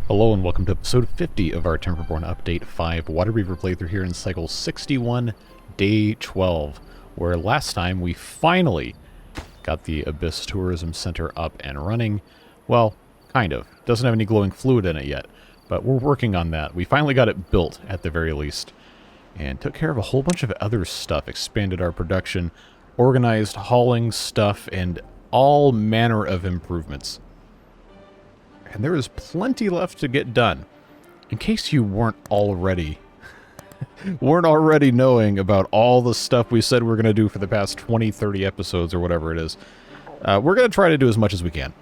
Hello and welcome to episode 50 of our Timberborn Update 5 Waterbeaver playthrough here in cycle 61, day 12, where last time we finally got the Abyss Tourism Center up and running. Well, kind of. Doesn't have any glowing fluid in it yet, but we're working on that. We finally got it built at the very least, and took care of a whole bunch of other stuff, expanded our production, organized hauling stuff, and all manner of improvements. And there is plenty left to get done. In case you weren't already knowing about all the stuff we said we're going to do for the past 20, 30 episodes or whatever it is, we're going to try to do as much as we can.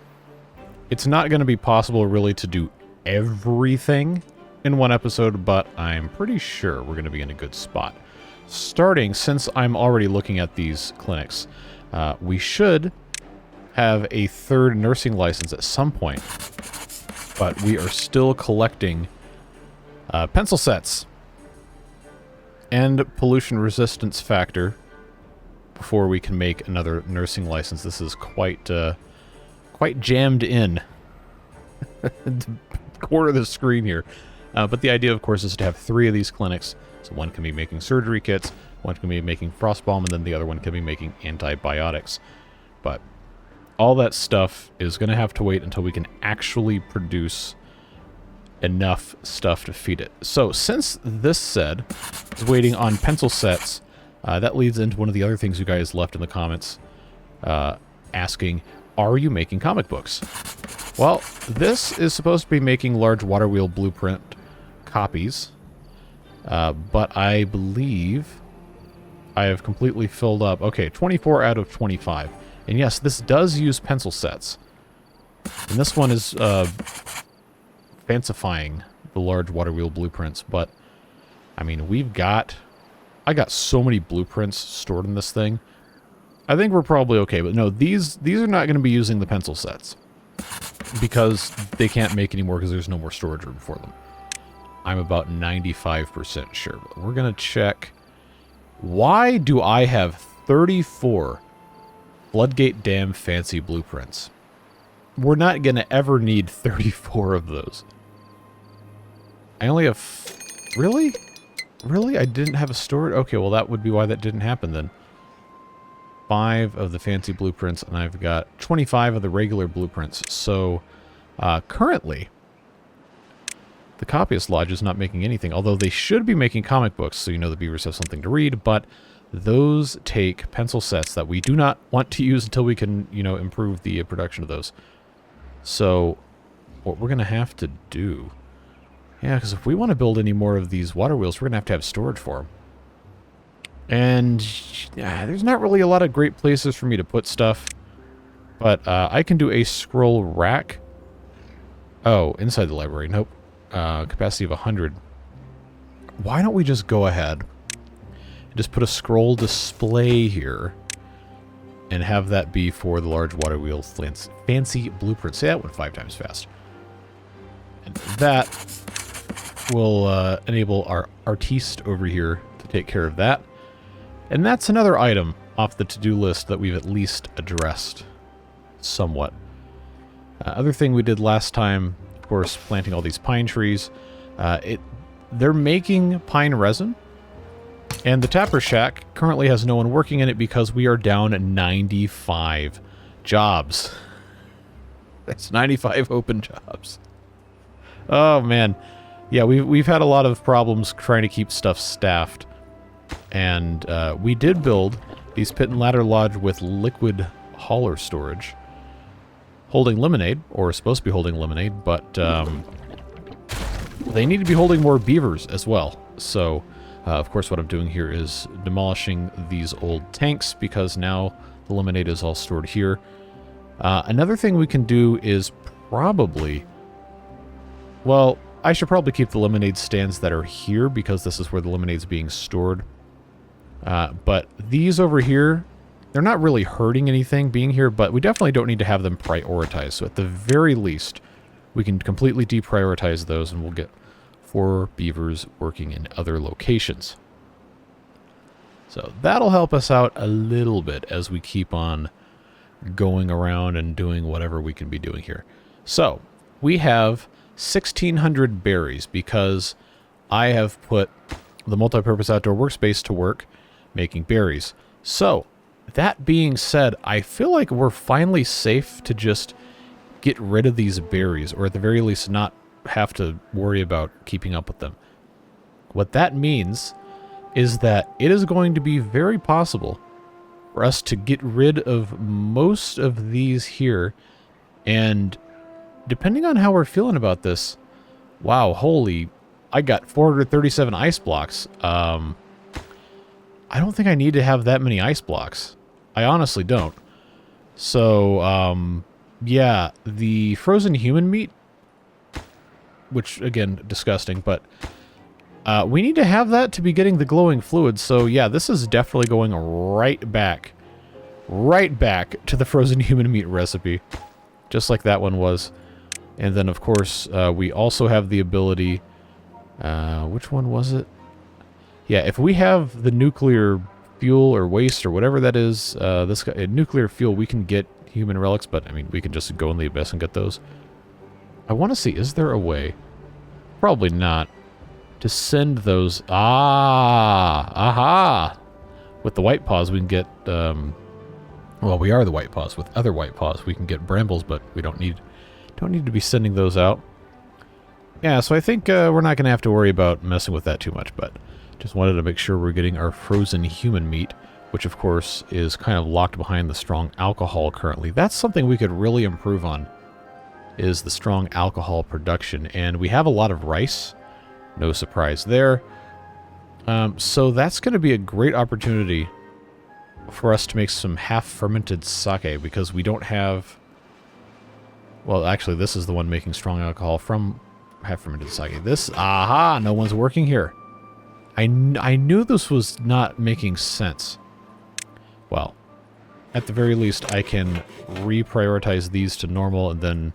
It's not going to be possible really to do everything in one episode, but I'm pretty sure we're going to be in a good spot. Starting, since I'm already looking at these clinics, we should have a third nursing license at some point. But we are still collecting pencil sets and pollution resistance factor before we can make another nursing license. This is quite jammed in the corner of the screen here. But the idea, of course, is to have 3 of these clinics. So one can be making surgery kits, one can be making frost bomb, and then the other one can be making antibiotics. But all that stuff is going to have to wait until we can actually produce enough stuff to feed it. So, since this said is waiting on pencil sets, that leads into one of the other things you guys left in the comments, asking, are you making comic books? Well, this is supposed to be making large water wheel blueprint copies, but I believe I have completely filled up. Okay, 24 out of 25. And yes, this does use pencil sets. And this one is fancifying the large water wheel blueprints, but I mean, I got so many blueprints stored in this thing. I think we're probably okay, but no, these are not going to be using the pencil sets because they can't make any more because there's no more storage room for them. I'm about 95% sure, but we're going to check. Why do I have 34 Floodgate Dam fancy blueprints? We're not going to ever need 34 of those. I only have... Really? Really? I didn't have a storage? Okay, well that would be why that didn't happen then. 5 of the fancy blueprints, and I've got 25 of the regular blueprints. So, currently, the Copyist Lodge is not making anything, although they should be making comic books, so you know the beavers have something to read, but those take pencil sets that we do not want to use until we can, you know, improve the production of those. So, what we're going to have to do... Yeah, because if we want to build any more of these water wheels, we're going to have storage for them. And yeah, there's not really a lot of great places for me to put stuff. But I can do a scroll rack. Oh, inside the library. Nope. Capacity of 100. Why don't we just go ahead... just put a scroll display here and have that be for the large water wheel fancy blueprint. Say that one 5 times fast. And that will enable our artiste over here to take care of that. And that's another item off the to-do list that we've at least addressed somewhat. Other thing we did last time, of course, planting all these pine trees. They're making pine resin. And the Tapper Shack currently has no one working in it because we are down 95 jobs. That's 95 open jobs. Oh, man. Yeah, we've had a lot of problems trying to keep stuff staffed. And we did build these pit and ladder lodge with liquid hauler storage. Holding lemonade, or supposed to be holding lemonade, but they need to be holding more beavers as well. So... of course, what I'm doing here is demolishing these old tanks because now the lemonade is all stored here. Another thing we can do is probably... Well, I should probably keep the lemonade stands that are here because this is where the lemonade's being stored. But these over here, they're not really hurting anything being here, but we definitely don't need to have them prioritized. So at the very least, we can completely deprioritize those and we'll get 4 beavers working in other locations. So that'll help us out a little bit as we keep on going around and doing whatever we can be doing here. So we have 1,600 berries because I have put the multi-purpose outdoor workspace to work making berries. So, that being said, I feel like we're finally safe to just get rid of these berries, or at the very least not have to worry about keeping up with them. What that means is that it is going to be very possible for us to get rid of most of these here, and depending on how we're feeling about this, wow, holy, I got 437 ice blocks. I don't think I need to have that many ice blocks. I honestly don't. So, yeah, the frozen human meat, which, again, disgusting, but we need to have that to be getting the glowing fluid. So, yeah, this is definitely going right back to the frozen human meat recipe, just like that one was. And then, of course, we also have the ability, which one was it? Yeah, if we have the nuclear fuel or waste or whatever that is, nuclear fuel, we can get human relics, but, I mean, we can just go in the abyss and get those. I want to see, is there a way? Probably not. To send those... Aha! With the white paws, we can get, well, we are the white paws. With other white paws, we can get brambles, but we don't need to be sending those out. Yeah, so I think we're not going to have to worry about messing with that too much, but just wanted to make sure we're getting our frozen human meat, which of course is kind of locked behind the strong alcohol currently. That's something we could really improve on, is the strong alcohol production. And we have a lot of rice. No surprise there. So that's going to be a great opportunity for us to make some half-fermented sake, because we don't have... Well, actually, this is the one making strong alcohol from half-fermented sake. This... Aha! No one's working here. I knew this was not making sense. Well, at the very least, I can reprioritize these to normal, and then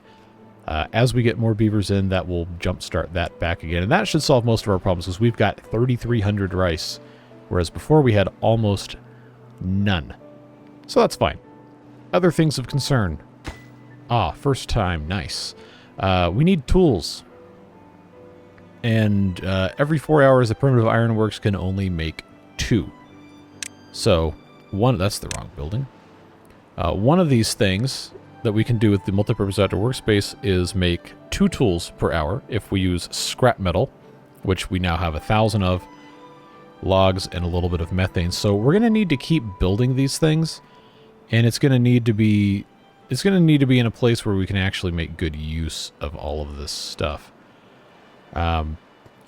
as we get more beavers in, that will jumpstart that back again. And that should solve most of our problems, because we've got 3,300 rice, whereas before we had almost none. So that's fine. Other things of concern. Ah, first time. Nice. We need tools. And every 4 hours, the primitive ironworks can only make 2. So, that's the wrong building. One of these things that we can do with the multipurpose outdoor workspace is make 2 tools per hour if we use scrap metal, which we now have 1,000 of, logs, and a little bit of methane. So we're going to need to keep building these things, and it's going to need to be in a place where we can actually make good use of all of this stuff.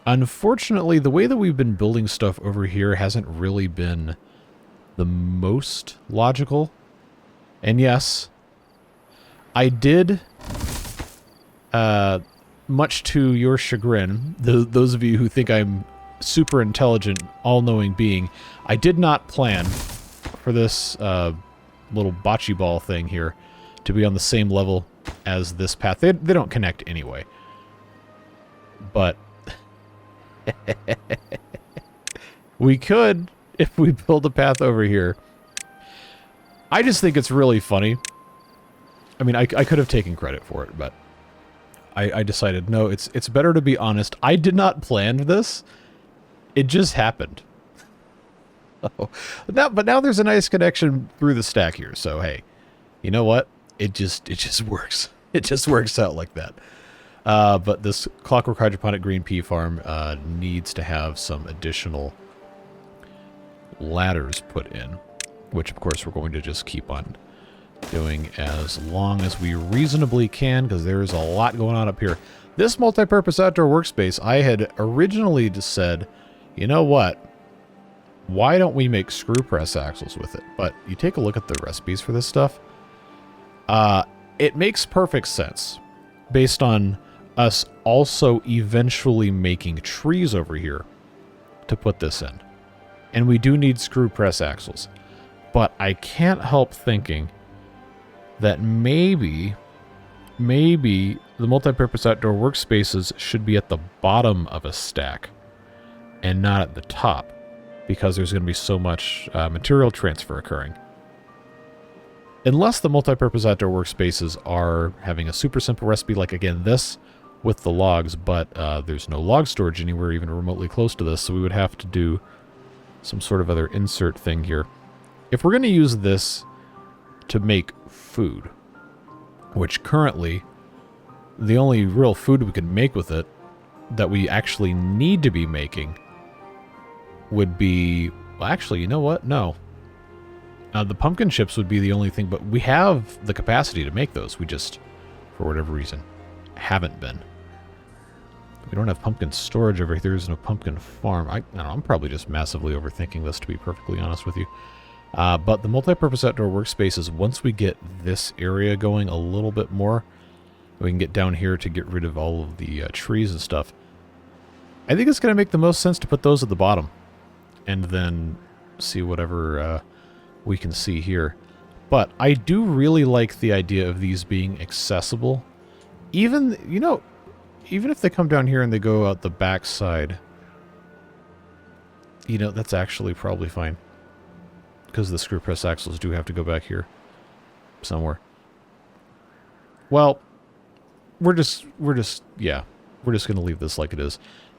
Unfortunately, the way that we've been building stuff over here hasn't really been the most logical. And yes, I did, much to your chagrin, those of you who think I'm super intelligent, all-knowing being, I did not plan for this little bocce ball thing here to be on the same level as this path. They don't connect anyway. But we could, if we build a path over here. I just think it's really funny. I mean, I could have taken credit for it, but I decided, no, it's better to be honest. I did not plan this. It just happened. Oh. But now there's a nice connection through the stack here, so hey, you know what? It just works. It just works out like that. But this Clockwork Hydroponic Green Pea Farm needs to have some additional ladders put in, which of course we're going to just keep on doing as long as we reasonably can, because there's a lot going on up here. This multi-purpose outdoor workspace, I had originally just said, you know what? Why don't we make screw press axles with it? But you take a look at the recipes for this stuff. It makes perfect sense based on us also eventually making trees over here to put this in. And we do need screw press axles. But I can't help thinking that maybe the multi-purpose outdoor workspaces should be at the bottom of a stack and not at the top, because there's going to be so much material transfer occurring. Unless the multi-purpose outdoor workspaces are having a super simple recipe like, again, this, with the logs, but there's no log storage anywhere even remotely close to this, so we would have to do some sort of other insert thing here. If we're going to use this to make food, which currently the only real food we could make with it that we actually need to be making would be... Well, actually, you know what? No. The pumpkin chips would be the only thing, but we have the capacity to make those. We just, for whatever reason, haven't been. We don't have pumpkin storage over here. There's no pumpkin farm. I don't know, I'm probably just massively overthinking this, to be perfectly honest with you. But the multi-purpose outdoor workspaces, once we get this area going a little bit more, we can get down here to get rid of all of the trees and stuff. I think it's going to make the most sense to put those at the bottom. And then see whatever we can see here. But I do really like the idea of these being accessible. Even, you know, even if they come down here and they go out the back side, you know, that's actually probably fine. Because the screw press axles do have to go back here somewhere. Well, we're just going to leave this like it is.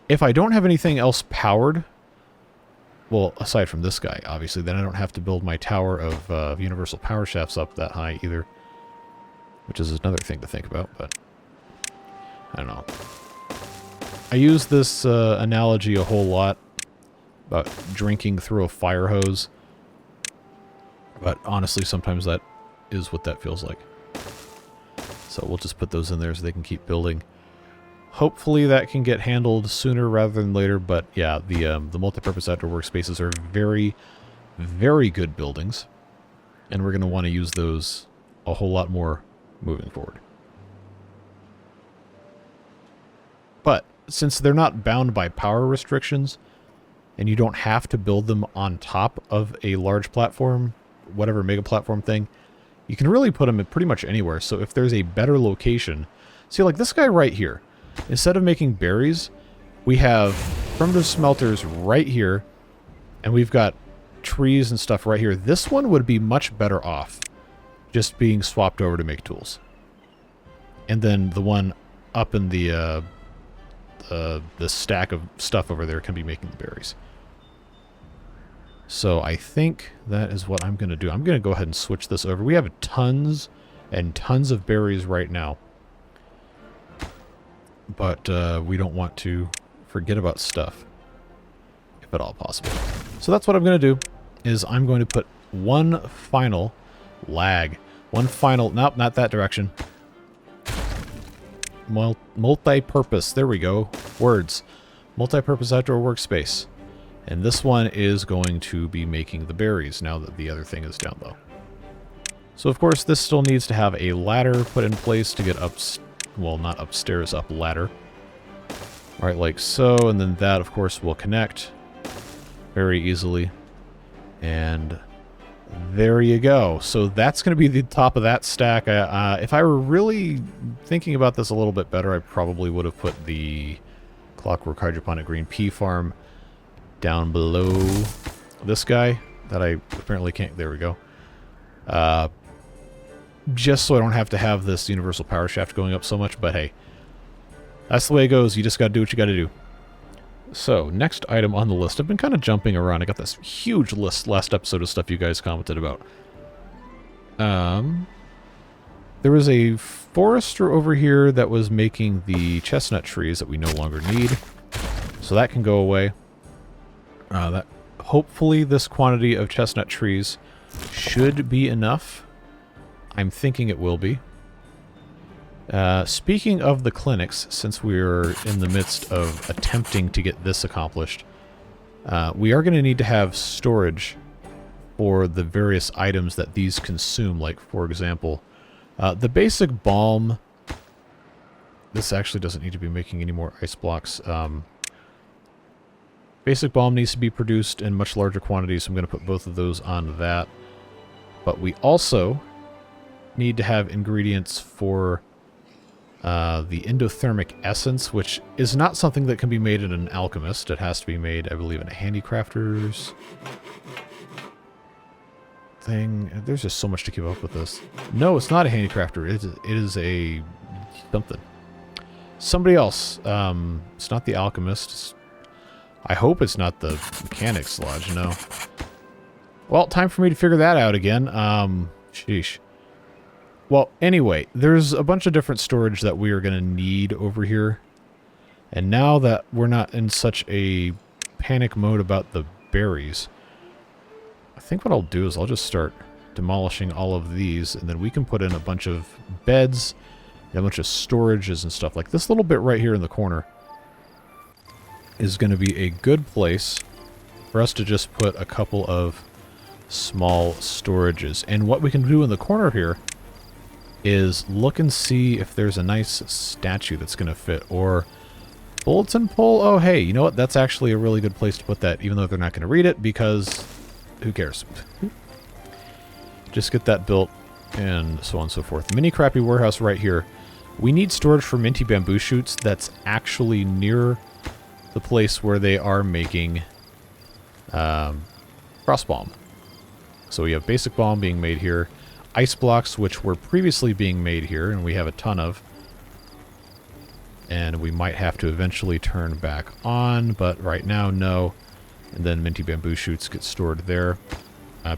If I don't have anything else powered, well, aside from this guy, obviously, then I don't have to build my tower of universal power shafts up that high either. Which is another thing to think about, but I don't know. I use this analogy a whole lot about drinking through a fire hose. But honestly, sometimes that is what that feels like. So we'll just put those in there so they can keep building. Hopefully that can get handled sooner rather than later, but yeah, the multi-purpose outdoor workspaces are very, very good buildings, and we're going to want to use those a whole lot more moving forward. But since they're not bound by power restrictions, and you don't have to build them on top of a large platform, whatever mega platform thing, you can really put them in pretty much anywhere. So if there's a better location, see, like this guy right here, instead of making berries, we have primitive smelters right here, and we've got trees and stuff right here. This one would be much better off just being swapped over to make tools. And then the one up in the stack of stuff over there can be making the berries. So I think that is what I'm going to do. I'm going to go ahead and switch this over. We have tons and tons of berries right now. But we don't want to forget about stuff, if at all possible. So that's what I'm going to do, is I'm going to put one final nope, not that direction. Multi-purpose, there we go, words. Multi-purpose outdoor workspace. And this one is going to be making the berries, now that the other thing is down low. So of course this still needs to have a ladder put in place to get up, well, not upstairs, up ladder. Right, like so, and then that, of course, will connect very easily. And there you go. So that's going to be the top of that stack. If I were really thinking about this a little bit better, I probably would have put the Clockwork Hydroponic Green Pea Farm down below this guy that I apparently can't. There we go. Just so I don't have to have this universal power shaft going up so much, but hey, that's the way it goes. You just got to do what you got to do. So, next item on the list. I've been kind of jumping around. I got this huge list last episode of stuff you guys commented about. There was a forester over here that was making the chestnut trees that we no longer need. So that can go away. Hopefully this quantity of chestnut trees should be enough. I'm thinking it will be. Speaking of the clinics, since we're in the midst of attempting to get this accomplished, we are going to need to have storage for the various items that these consume. Like, for example, the basic balm. This actually doesn't need to be making any more ice blocks. Basic balm needs to be produced in much larger quantities, so I'm going to put both of those on that. But we also need to have ingredients for the endothermic essence, which is not something that can be made in an alchemist. It has to be made, I believe, in a handicrafter's thing. There's just so much to keep up with this. No, it's not a handicrafter. It is a something. Somebody else. It's not the alchemist. I hope it's not the mechanic's lodge, no. Well, time for me to figure that out again. Sheesh. Well, anyway, there's a bunch of different storage that we are going to need over here. And now that we're not in such a panic mode about the berries, I think what I'll do is I'll just start demolishing all of these, and then we can put in a bunch of beds and a bunch of storages and stuff. Like this little bit right here in the corner is going to be a good place for us to just put a couple of small storages. And what we can do in the corner here is look and see if there's a nice statue that's going to fit, or bulletin pole. Oh, hey, you know what? That's actually a really good place to put that, even though they're not going to read it, because who cares? Just get that built, and so on and so forth. Mini crappy warehouse right here. We need storage for minty bamboo shoots that's actually near the place where they are making frost bomb. So we have basic bomb being made here. Ice blocks, which were previously being made here, and we have a ton of. And we might have to eventually turn back on, but right now, no. And then minty bamboo shoots get stored there.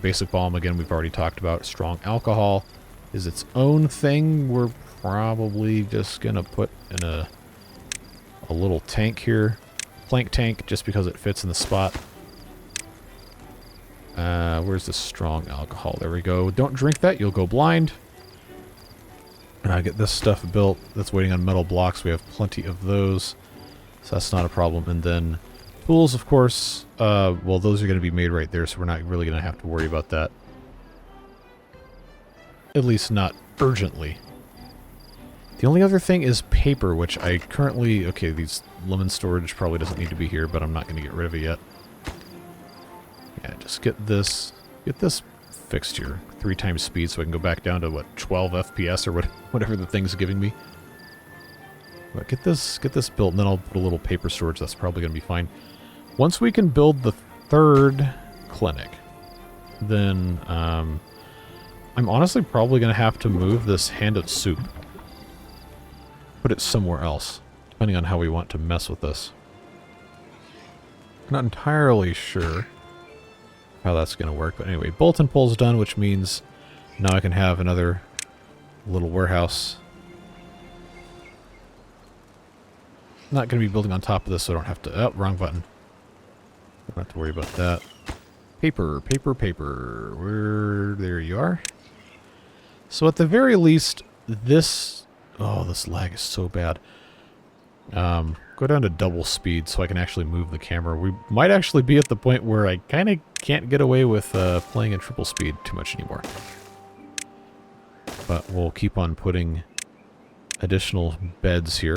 Basic bomb, again, we've already talked about. Strong alcohol is its own thing. We're probably just going to put in a little tank here. Plank tank, just because it fits in the spot. Where's the strong alcohol? There we go. Don't drink that, you'll go blind. Get this stuff built. That's waiting on metal blocks. We have plenty of those, so that's not a problem. And then tools, of course. Well, those are going to be made right there, so we're not really going to have to worry about that. At least not urgently. The only other thing is paper, which I currently... Okay, these lemon storage probably doesn't need to be here, but I'm not going to get rid of it yet. Yeah, just get this fixed here. 3 times speed, so I can go back down to, what, 12 FPS or whatever the thing's giving me. But get this built, and then I'll put a little paper storage. That's probably going to be fine. Once we can build the 3rd clinic, then I'm honestly probably going to have to move this hand of soup. Put it somewhere else, depending on how we want to mess with this. Not entirely sure how that's going to work, but anyway, bulletin pole's done, which means now I can have another little warehouse. Not going to be building on top of this, so I don't have to... Oh, wrong button. Don't have to worry about that. Paper, paper, paper. There you are. So at the very least, this... Oh, this lag is so bad. Go down to double speed so I can actually move the camera. We might actually be at the point where I kind of can't get away with playing in triple speed too much anymore. But we'll keep on putting additional beds here.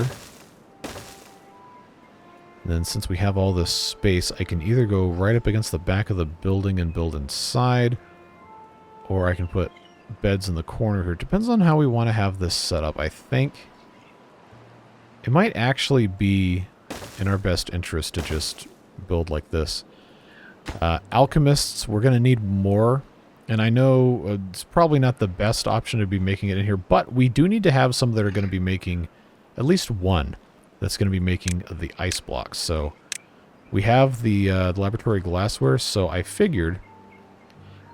And then since we have all this space, I can either go right up against the back of the building and build inside, or I can put beds in the corner here. Depends on how we want to have this set up. I think it might actually be in our best interest to just build like this. Alchemists, we're going to need more. And I know it's probably not the best option to be making it in here, but we do need to have some that are going to be making, at least one, that's going to be making the ice blocks. So we have the laboratory glassware, so I figured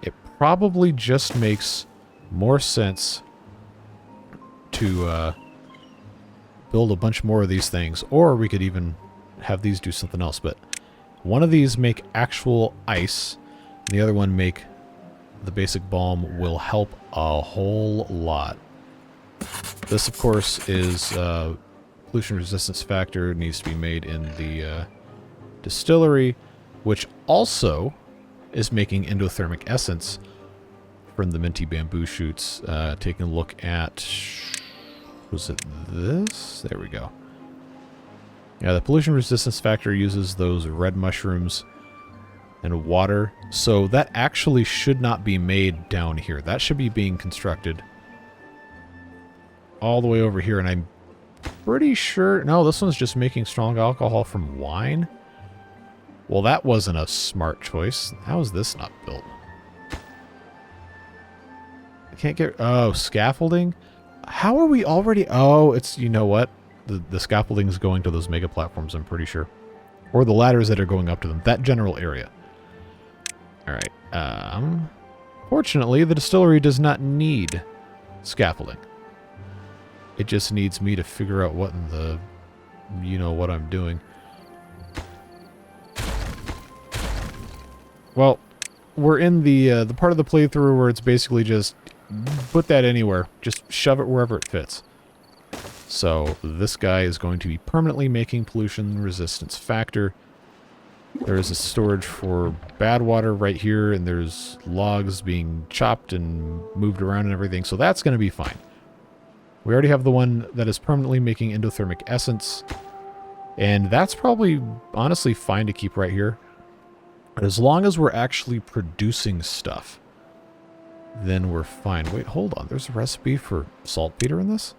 it probably just makes more sense to build a bunch more of these things, or we could even have these do something else. But one of these make actual ice, and the other one make the basic balm will help a whole lot. This, of course, is pollution resistance factor. It needs to be made in the distillery, which also is making endothermic essence from the minty bamboo shoots. Taking a look at... Was it this? There we go. Yeah, the pollution resistance factor uses those red mushrooms and water. So that actually should not be made down here. That should be being constructed all the way over here. And I'm pretty sure... No, this one's just making strong alcohol from wine. Well, that wasn't a smart choice. How is this not built? I can't get... Oh, scaffolding? How are we already... Oh, it's... You know what? The scaffolding's going to those mega platforms, I'm pretty sure. Or the ladders that are going up to them. That general area. Alright. Fortunately, the distillery does not need scaffolding. It just needs me to figure out what in the... You know what I'm doing. Well, we're in the part of the playthrough where it's basically just put that anywhere. Just shove it wherever it fits. So this guy is going to be permanently making pollution resistance factor. There is a storage for bad water right here, and there's logs being chopped and moved around and everything, so that's going to be fine. We already have the one that is permanently making endothermic essence, and that's probably honestly fine to keep right here. But as long as we're actually producing stuff, then we're fine. Wait, hold on. There's a recipe for saltpeter in this?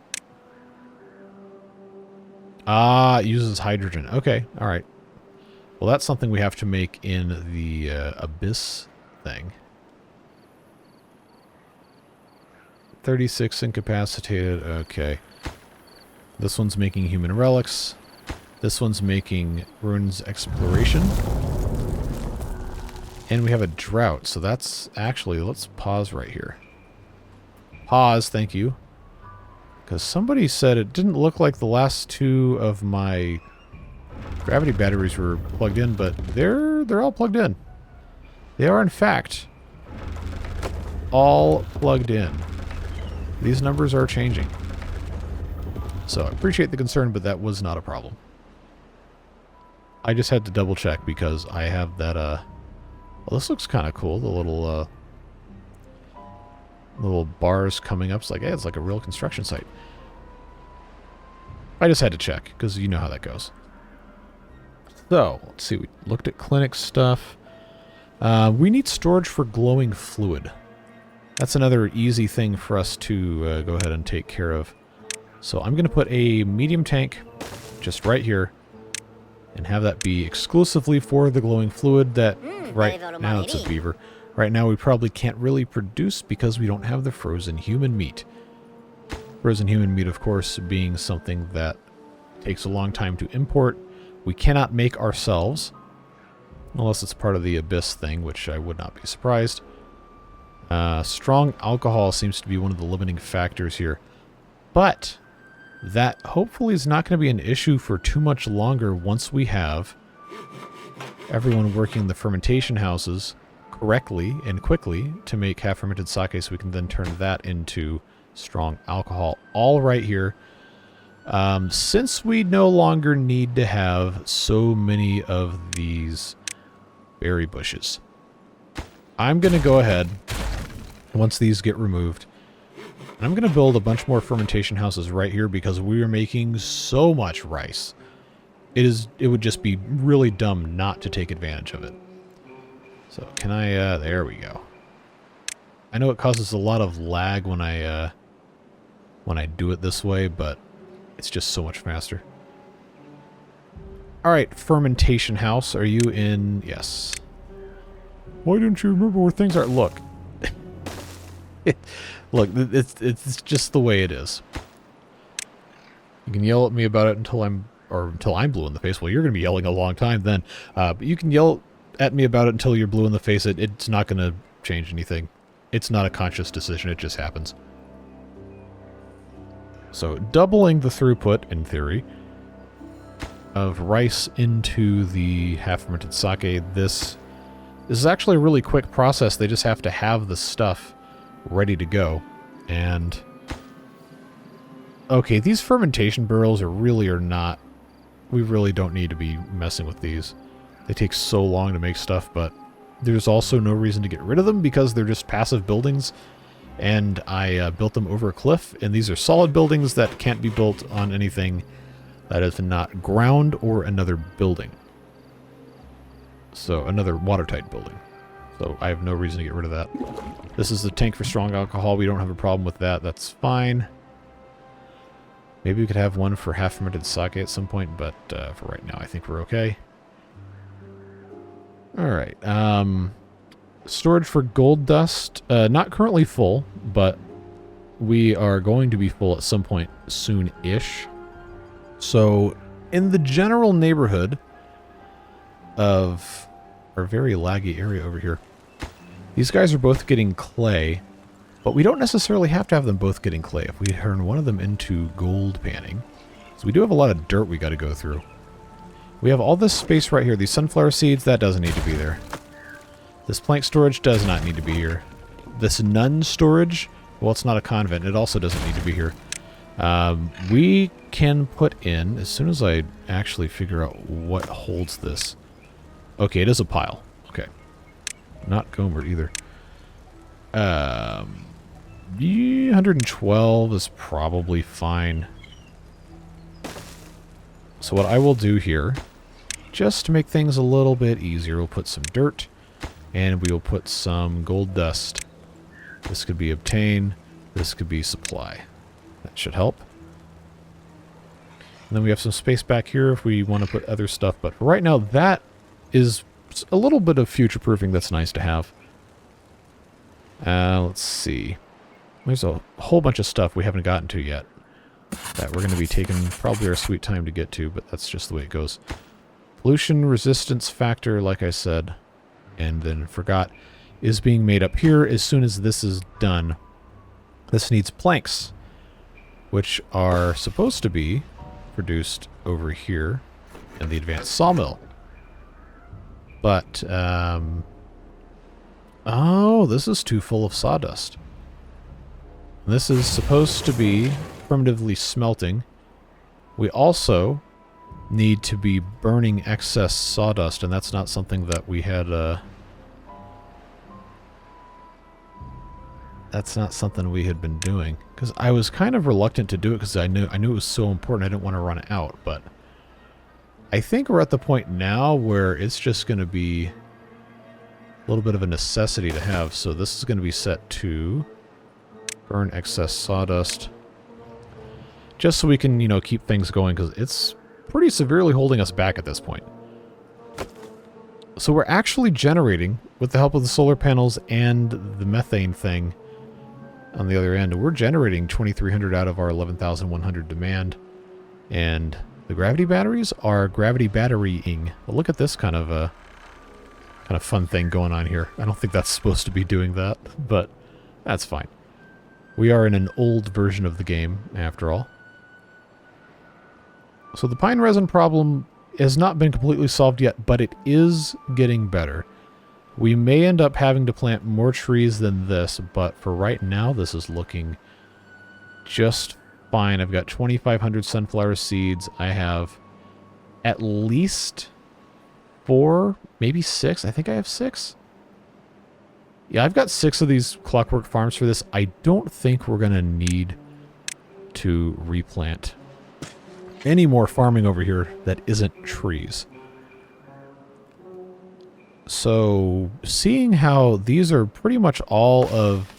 Ah, it uses hydrogen. Okay, all right. Well, that's something we have to make in the abyss thing. 36 incapacitated. Okay. This one's making human relics. This one's making ruins exploration. And we have a drought, so that's actually, let's pause right here. Pause, thank you. Because somebody said it didn't look like the last two of my gravity batteries were plugged in, but they're all plugged in. They are, in fact, all plugged in. These numbers are changing. So I appreciate the concern, but that was not a problem. I just had to double check because I have that, well, this looks kind of cool. The little bars coming up. It's like, hey, it's like a real construction site. I just had to check because you know how that goes. So, let's see. We looked at clinic stuff. We need storage for glowing fluid. That's another easy thing for us to go ahead and take care of. So I'm going to put a medium tank just right here and have that be exclusively for the glowing fluid that right now it's a beaver. Right now we probably can't really produce because we don't have the frozen human meat. Frozen human meat, of course, being something that takes a long time to import. We cannot make ourselves, unless it's part of the abyss thing, which I would not be surprised. Strong alcohol seems to be one of the limiting factors here. But that hopefully is not going to be an issue for too much longer once we have everyone working the fermentation houses correctly and quickly to make half-fermented sake, so we can then turn that into strong alcohol all right here. Since we no longer need to have so many of these berry bushes, I'm going to go ahead, once these get removed, and I'm going to build a bunch more fermentation houses right here because we are making so much rice. It would just be really dumb not to take advantage of it. So can I, there we go. I know it causes a lot of lag when I do it this way, but it's just so much faster. Alright, fermentation house, are you in? Yes. Why don't you remember where things are? Look. Look, it's just the way it is. You can yell at me about it until I'm blue in the face. Well, you're going to be yelling a long time then. But you can yell at me about it until you're blue in the face. It's not going to change anything. It's not a conscious decision. It just happens. So doubling the throughput, in theory, of rice into the half-fermented sake, this is actually a really quick process. They just have to have the stuff ready to go. And okay, these fermentation barrels are not, we really don't need to be messing with these. They take so long to make stuff, but there's also no reason to get rid of them because they're just passive buildings. And I built them over a cliff, and these are solid buildings that can't be built on anything that is not ground or another building. So another watertight building. So I have no reason to get rid of that. This is the tank for strong alcohol. We don't have a problem with that. That's fine. Maybe we could have one for half-fermented sake at some point, but for right now I think we're okay. Alright. Storage for gold dust. Not currently full, but we are going to be full at some point soon-ish. So, in the general neighborhood of our very laggy area over here, these guys are both getting clay, but we don't necessarily have to have them both getting clay. If we turn one of them into gold panning, so we do have a lot of dirt we got to go through. We have all this space right here. These sunflower seeds, that doesn't need to be there. This plank storage does not need to be here. This nun storage, well, it's not a convent. It also doesn't need to be here. We can put in, as soon as I actually figure out what holds this. Okay, it is a pile. Okay. Not Gomer either. 112 is probably fine. So what I will do here, just to make things a little bit easier, we'll put some dirt, and we will put some gold dust. This could be obtain, this could be supply. That should help. And then we have some space back here if we want to put other stuff, but for right now, that is a little bit of future-proofing that's nice to have. Let's see. There's a whole bunch of stuff we haven't gotten to yet that we're going to be taking probably our sweet time to get to, but that's just the way it goes. Pollution resistance factor, like I said, and then forgot, is being made up here as soon as this is done. This needs planks, which are supposed to be produced over here in the advanced sawmill. But, oh, this is too full of sawdust. This is supposed to be primitively smelting. We also need to be burning excess sawdust, and that's not something that we had, that's not something we had been doing. Because I was kind of reluctant to do it because I knew it was so important I didn't want to run it out, but I think we're at the point now where it's just going to be a little bit of a necessity to have. So this is going to be set to burn excess sawdust. Just so we can, you know, keep things going, because it's pretty severely holding us back at this point. So we're actually generating, with the help of the solar panels and the methane thing on the other end, we're generating 2,300 out of our 11,100 demand. And the gravity batteries are gravity batterying. But look at this kind of fun thing going on here. I don't think that's supposed to be doing that, but that's fine. We are in an old version of the game, after all. So the pine resin problem has not been completely solved yet, but it is getting better. We may end up having to plant more trees than this, but for right now, this is looking just fine. I've got 2,500 sunflower seeds. I have at least 4, maybe 6. I think I have 6. Yeah, I've got 6 of these clockwork farms for this. I don't think we're going to need to replant any more farming over here that isn't trees. So, seeing how these are pretty much all of,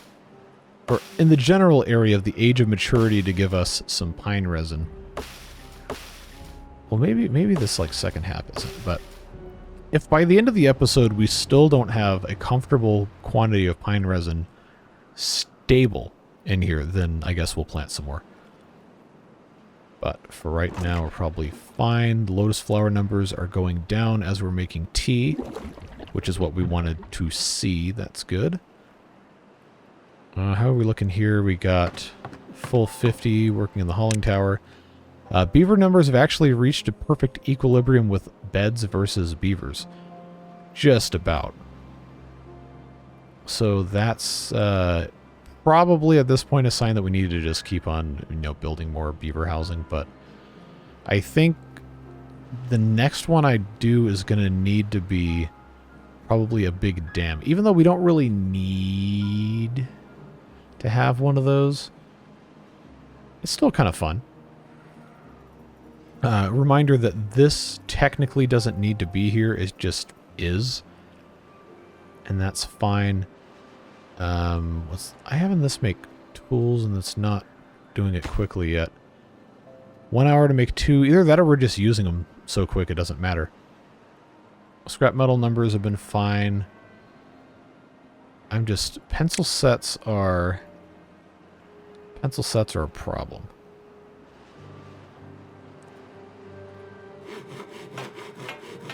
or in the general area of the age of maturity to give us some pine resin. Well, maybe this like second half isn't, but if by the end of the episode we still don't have a comfortable quantity of pine resin stable in here, then I guess we'll plant some more. But for right now, we're probably fine. The lotus flower numbers are going down as we're making tea, which is what we wanted to see. That's good. How are we looking here? We got full 50 working in the hauling tower. Beaver numbers have actually reached a perfect equilibrium with beds versus beavers. Just about. So that's probably at this point a sign that we need to just keep on, you know, building more beaver housing. But I think the next one I do is going to need to be probably a big dam. Even though we don't really need to have one of those, it's still kind of fun. Reminder that this technically doesn't need to be here. It just is. And that's fine. I having this make tools and it's not doing it quickly yet. 1 hour to make 2. Either that or we're just using them so quick it doesn't matter. Scrap metal numbers have been fine. Pencil sets are a problem.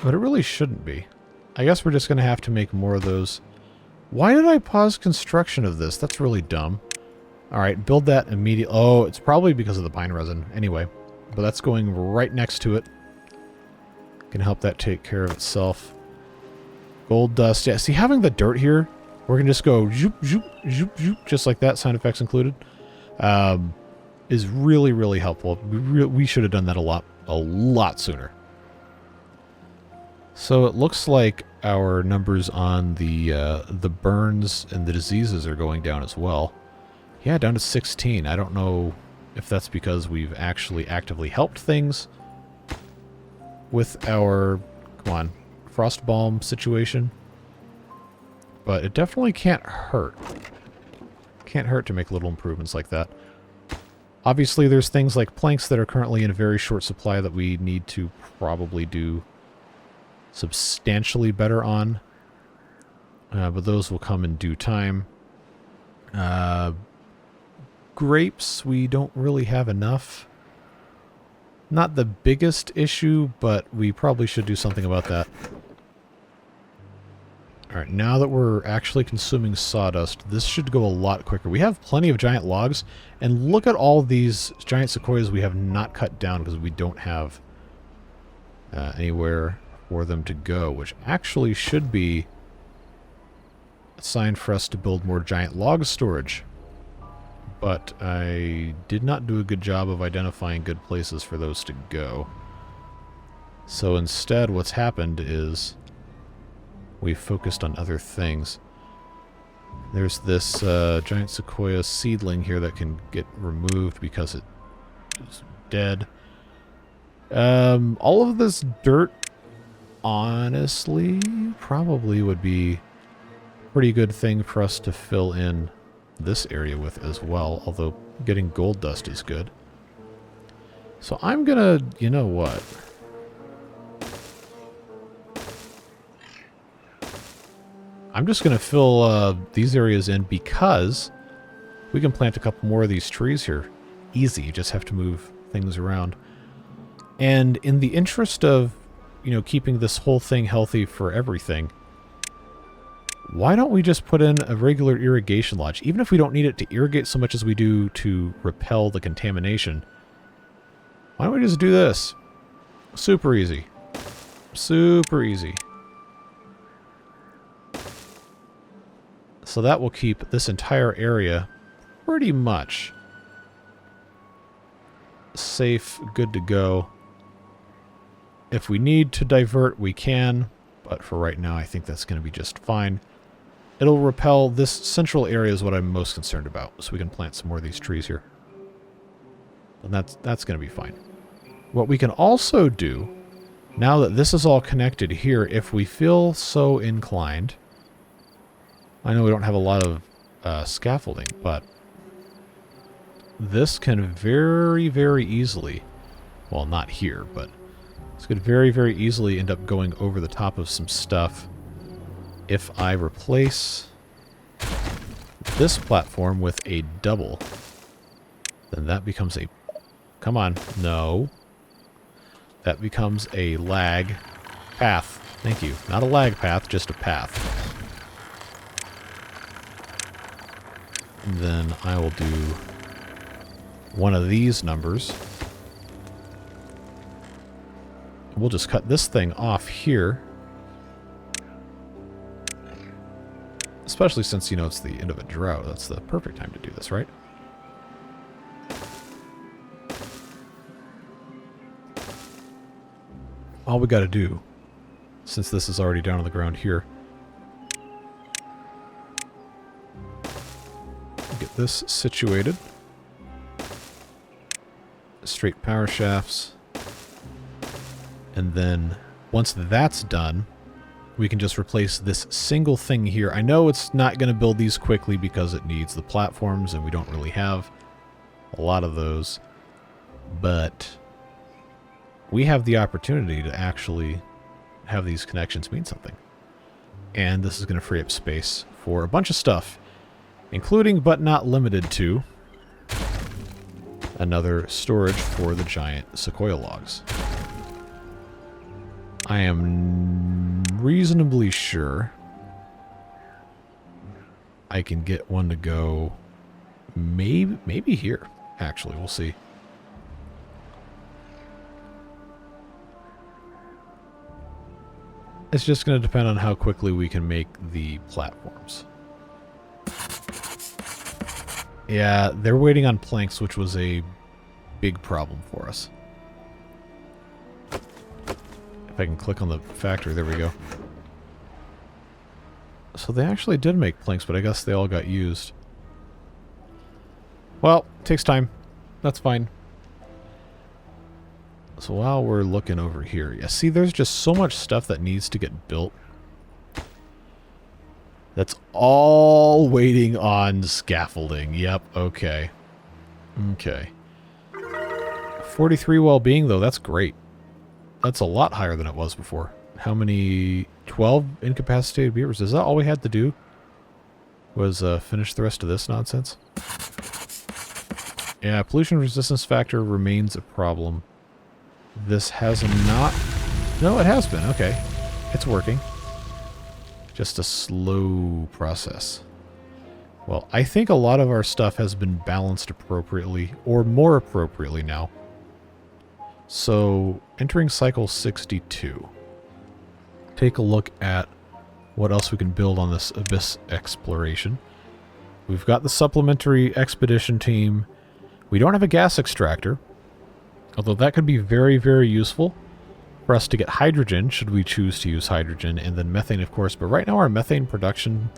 But it really shouldn't be. I guess we're just going to have to make more of those. Why did I pause construction of this? That's really dumb. Alright, build that immediately. Oh, it's probably because of the pine resin. Anyway, but that's going right next to it. Can help that take care of itself. Gold dust. Yeah, see, having the dirt here, we're going to just go zoop, zoop, zoop, zoop, just like that, sound effects included, is really, really helpful. We should have done that a lot sooner. So it looks like our numbers on the burns and the diseases are going down as well. Yeah, down to 16. I don't know if that's because we've actually actively helped things with our, come on, frost balm situation. But it definitely can't hurt. Can't hurt to make little improvements like that. Obviously, there's things like planks that are currently in a very short supply that we need to probably do substantially better on. But those will come in due time. Grapes, we don't really have enough. Not the biggest issue, but we probably should do something about that. Alright, now that we're actually consuming sawdust, this should go a lot quicker. We have plenty of giant logs, and look at all these giant sequoias we have not cut down because we don't have anywhere for them to go, which actually should be a sign for us to build more giant log storage. But I did not do a good job of identifying good places for those to go. So instead, what's happened is we focused on other things. There's this giant sequoia seedling here that can get removed because it is dead. All of this dirt, honestly, probably would be a pretty good thing for us to fill in this area with as well, although getting gold dust is good. So I'm gonna, you know what? I'm just gonna fill these areas in because we can plant a couple more of these trees here. Easy, you just have to move things around. And in the interest of, you know, keeping this whole thing healthy for everything, why don't we just put in a regular irrigation lodge? Even if we don't need it to irrigate so much as we do to repel the contamination, why don't we just do this? Super easy. Super easy. So that will keep this entire area pretty much safe, good to go. If we need to divert, we can, but for right now, I think that's going to be just fine. It'll repel this central area is what I'm most concerned about, so we can plant some more of these trees here. And that's going to be fine. What we can also do, now that this is all connected here, if we feel so inclined, I know we don't have a lot of scaffolding, but this can very, very easily, well, not here, but this could very, very easily end up going over the top of some stuff. If I replace this platform with a double, then that becomes a... Come on. No. That becomes a lag path. Thank you. Not a lag path, just a path. And then I will do one of these numbers. We'll just cut this thing off here. Especially since, you know, it's the end of a drought. That's the perfect time to do this, right? All we got to do, since this is already down on the ground here, get this situated. Straight power shafts. And then once that's done, we can just replace this single thing here. I know it's not going to build these quickly because it needs the platforms, and we don't really have a lot of those. But we have the opportunity to actually have these connections mean something. And this is going to free up space for a bunch of stuff, including but not limited to another storage for the giant sequoia logs. I am reasonably sure I can get one to go maybe here. Actually, we'll see. It's just going to depend on how quickly we can make the platforms. Yeah, they're waiting on planks, which was a big problem for us. If I can click on the factory, there we go. So they actually did make planks, but I guess they all got used. Well, it takes time. That's fine. So while we're looking over here, yeah, see, there's just so much stuff that needs to get built. That's all waiting on scaffolding. Yep, okay. Okay. 43 well-being, though, that's great. That's a lot higher than it was before. How many? 12 incapacitated beavers? Is that all we had to do? Was finish the rest of this nonsense? Yeah, pollution resistance factor remains a problem. This has not... No, it has been. Okay. It's working. Just a slow process. Well, I think a lot of our stuff has been balanced appropriately, or more appropriately now. So, entering cycle 62. Take a look at what else we can build on this abyss exploration. We've got the supplementary expedition team. We don't have a gas extractor, although that could be very, very useful for us to get hydrogen, should we choose to use hydrogen, and then methane, of course. But right now our methane production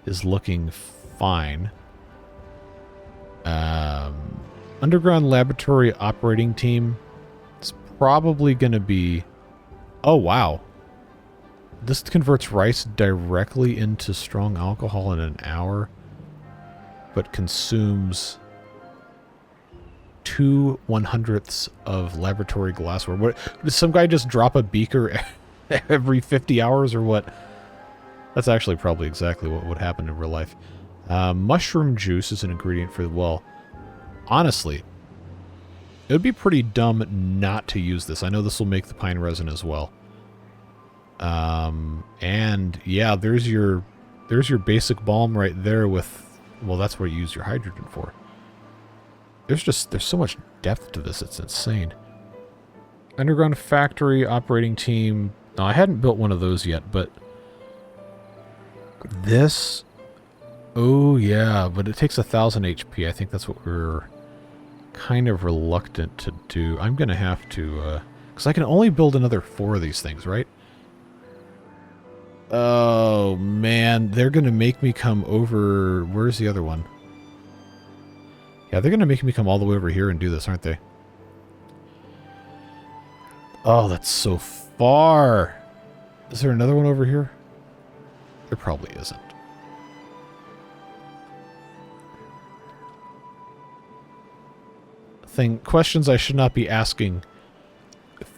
is looking fine. Underground laboratory operating team. It's probably going to be... Oh, wow. This converts rice directly into strong alcohol in an hour, but consumes 2/100ths of laboratory glassware. What, did some guy just drop a beaker every 50 hours or what? That's actually probably exactly what would happen in real life. Mushroom juice is an ingredient for the well. Honestly, it would be pretty dumb not to use this. I know this will make the pine resin as well. And yeah, there's your basic balm right there with, well, that's what you use your hydrogen for. There's so much depth to this, it's insane. Underground factory operating team. No, I hadn't built one of those yet, but this, oh yeah, but it takes 1,000 HP. I think that's what we're kind of reluctant to do. I'm gonna have to, because I can only build another 4 of these things, right? Oh man, they're gonna make me come over. Where's the other one? Yeah, they're gonna make me come all the way over here and do this, aren't they? Oh, that's so far. Is there another one over here? There probably isn't. Questions I should not be asking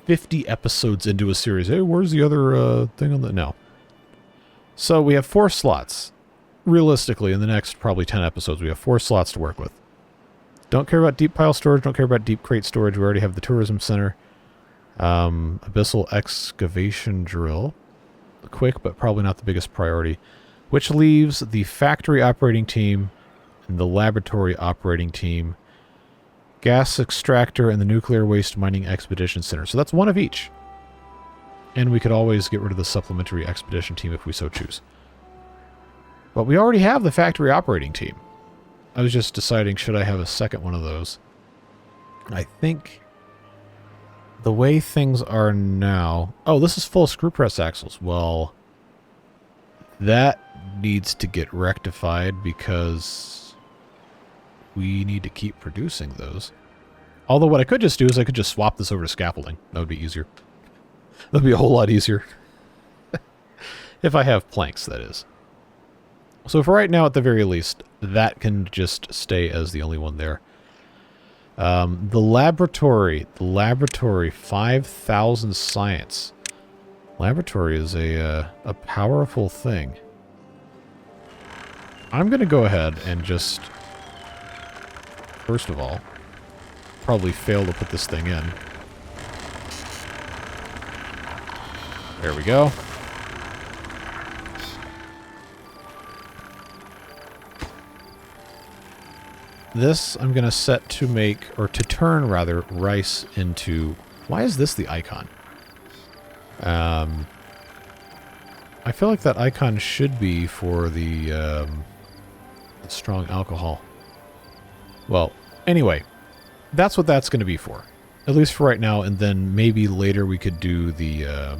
50 episodes into a series. Hey, where's the other thing on the... No. So we have 4 slots. Realistically, in the next probably 10 episodes, we have 4 slots to work with. Don't care about deep pile storage. Don't care about deep crate storage. We already have the tourism center. Abyssal excavation drill. Quick, but probably not the biggest priority. Which leaves the factory operating team and the laboratory operating team. Gas extractor and the nuclear waste mining expedition center. So that's 1 of each. And we could always get rid of the supplementary expedition team if we so choose. But we already have the factory operating team. I was just deciding, should I have a second one of those? I think the way things are now... Oh, this is full of screw press axles. Well, that needs to get rectified because we need to keep producing those. Although what I could just do is I could just swap this over to scaffolding. That would be easier. That would be a whole lot easier. If I have planks, that is. So for right now, at the very least, that can just stay as the only one there. The laboratory, 5,000 science. Laboratory is a powerful thing. I'm going to go ahead and just, first of all, probably fail to put this thing in. There we go. This I'm going to set to make, or to turn rather, rice into... Why is this the icon? I feel like that icon should be for the strong alcohol. Well, anyway, that's what that's going to be for. At least for right now, and then maybe later we could do the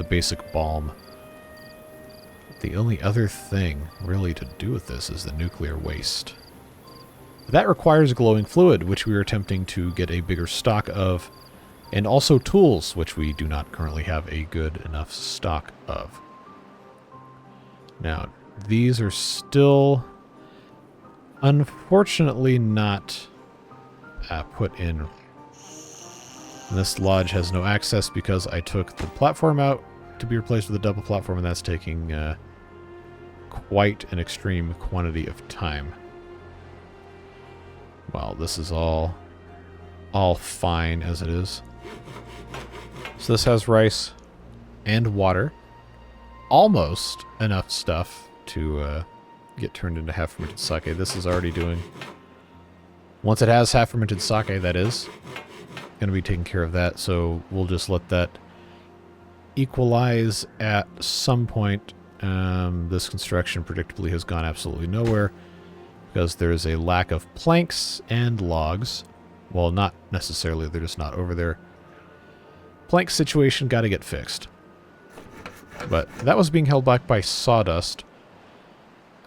basic balm. The only other thing really to do with this is the nuclear waste. That requires glowing fluid, which we are attempting to get a bigger stock of, and also tools, which we do not currently have a good enough stock of. Now, these are still, unfortunately, not put in. And this lodge has no access because I took the platform out to be replaced with a double platform, and that's taking quite an extreme quantity of time. Well, this is all fine as it is. So this has rice and water. Almost enough stuff to get turned into half-fermented sake. This is already doing... Once it has half-fermented sake, that is going to be taking care of that. So we'll just let that equalize at some point. This construction predictably has gone absolutely nowhere, because there's a lack of planks and logs. Well, not necessarily, they're just not over there. Plank situation got to get fixed. But that was being held back by sawdust.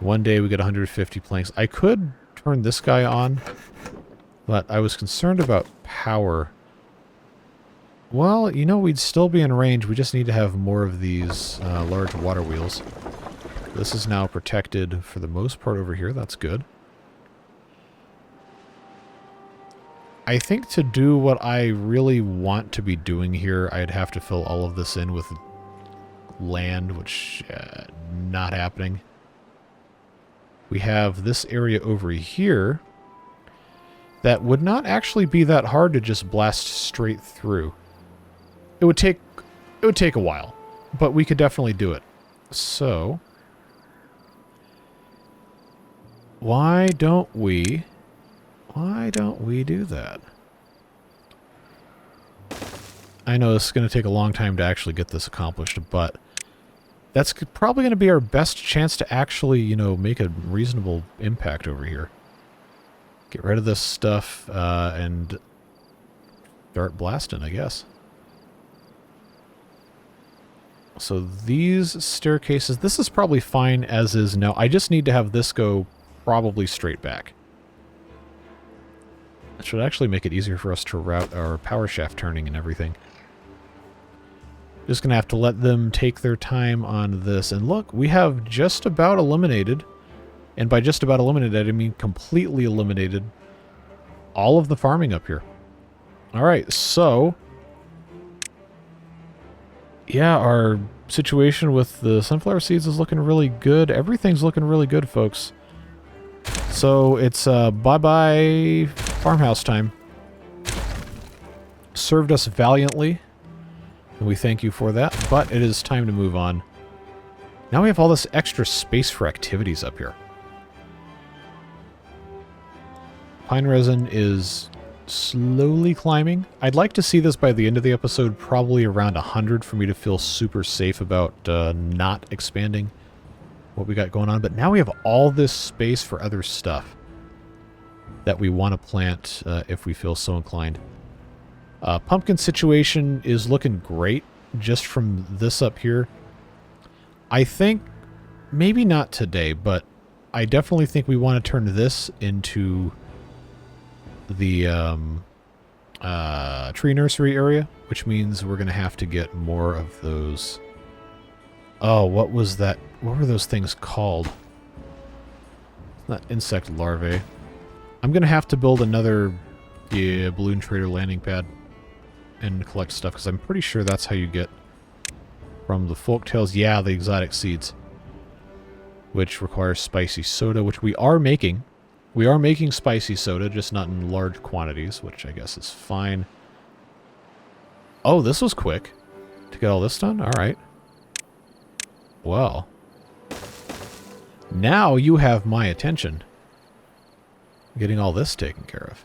One day we get 150 planks. I could turn this guy on, but I was concerned about power. Well, you know, we'd still be in range. We just need to have more of these large water wheels. This is now protected for the most part over here. That's good. I think to do what I really want to be doing here, I'd have to fill all of this in with land, which not happening. We have this area over here that would not actually be that hard to just blast straight through. It would take a while, but we could definitely do it. So why don't we do that? I know this is going to take a long time to actually get this accomplished, but that's probably going to be our best chance to actually, you know, make a reasonable impact over here. Get rid of this stuff and start blasting, I guess. So these staircases, this is probably fine as is now. I just need to have this go probably straight back. It should actually make it easier for us to route our power shaft turning and everything. Just going to have to let them take their time on this. And look, we have just about eliminated, and by just about eliminated, I mean completely eliminated, all of the farming up here. Alright, so yeah, our situation with the sunflower seeds is looking really good. Everything's looking really good, folks. So it's bye-bye farmhouse time. Served us valiantly, and we thank you for that, but it is time to move on. Now we have all this extra space for activities up here. Pine resin is slowly climbing. I'd like to see this by the end of the episode, probably around 100 for me to feel super safe about not expanding what we got going on. But now we have all this space for other stuff that we want to plant if we feel so inclined. Pumpkin situation is looking great just from this up here. I think, maybe not today, but I definitely think we want to turn this into the tree nursery area, which means we're going to have to get more of those. Oh, what was that? What were those things called? Not insect larvae. I'm going to have to build another balloon trader landing pad and collect stuff, because I'm pretty sure that's how you get from the folktales. Yeah, the exotic seeds, which requires spicy soda, which we are making. We are making spicy soda, just not in large quantities, which I guess is fine. Oh, this was quick to get all this done? All right. Well, now you have my attention. Getting all this taken care of.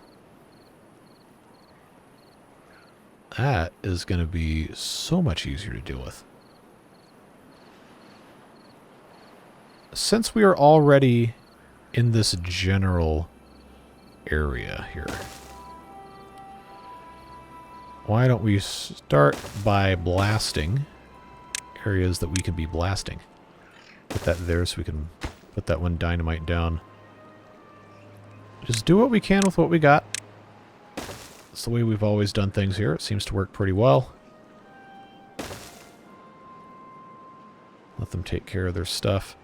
That is going to be so much easier to deal with. Since we are already in this general area here, why don't we start by blasting areas that we can be blasting? Put that there so we can put that one dynamite down. Just do what we can with what we got. It's the way we've always done things here. It seems to work pretty well. Let them take care of their stuff.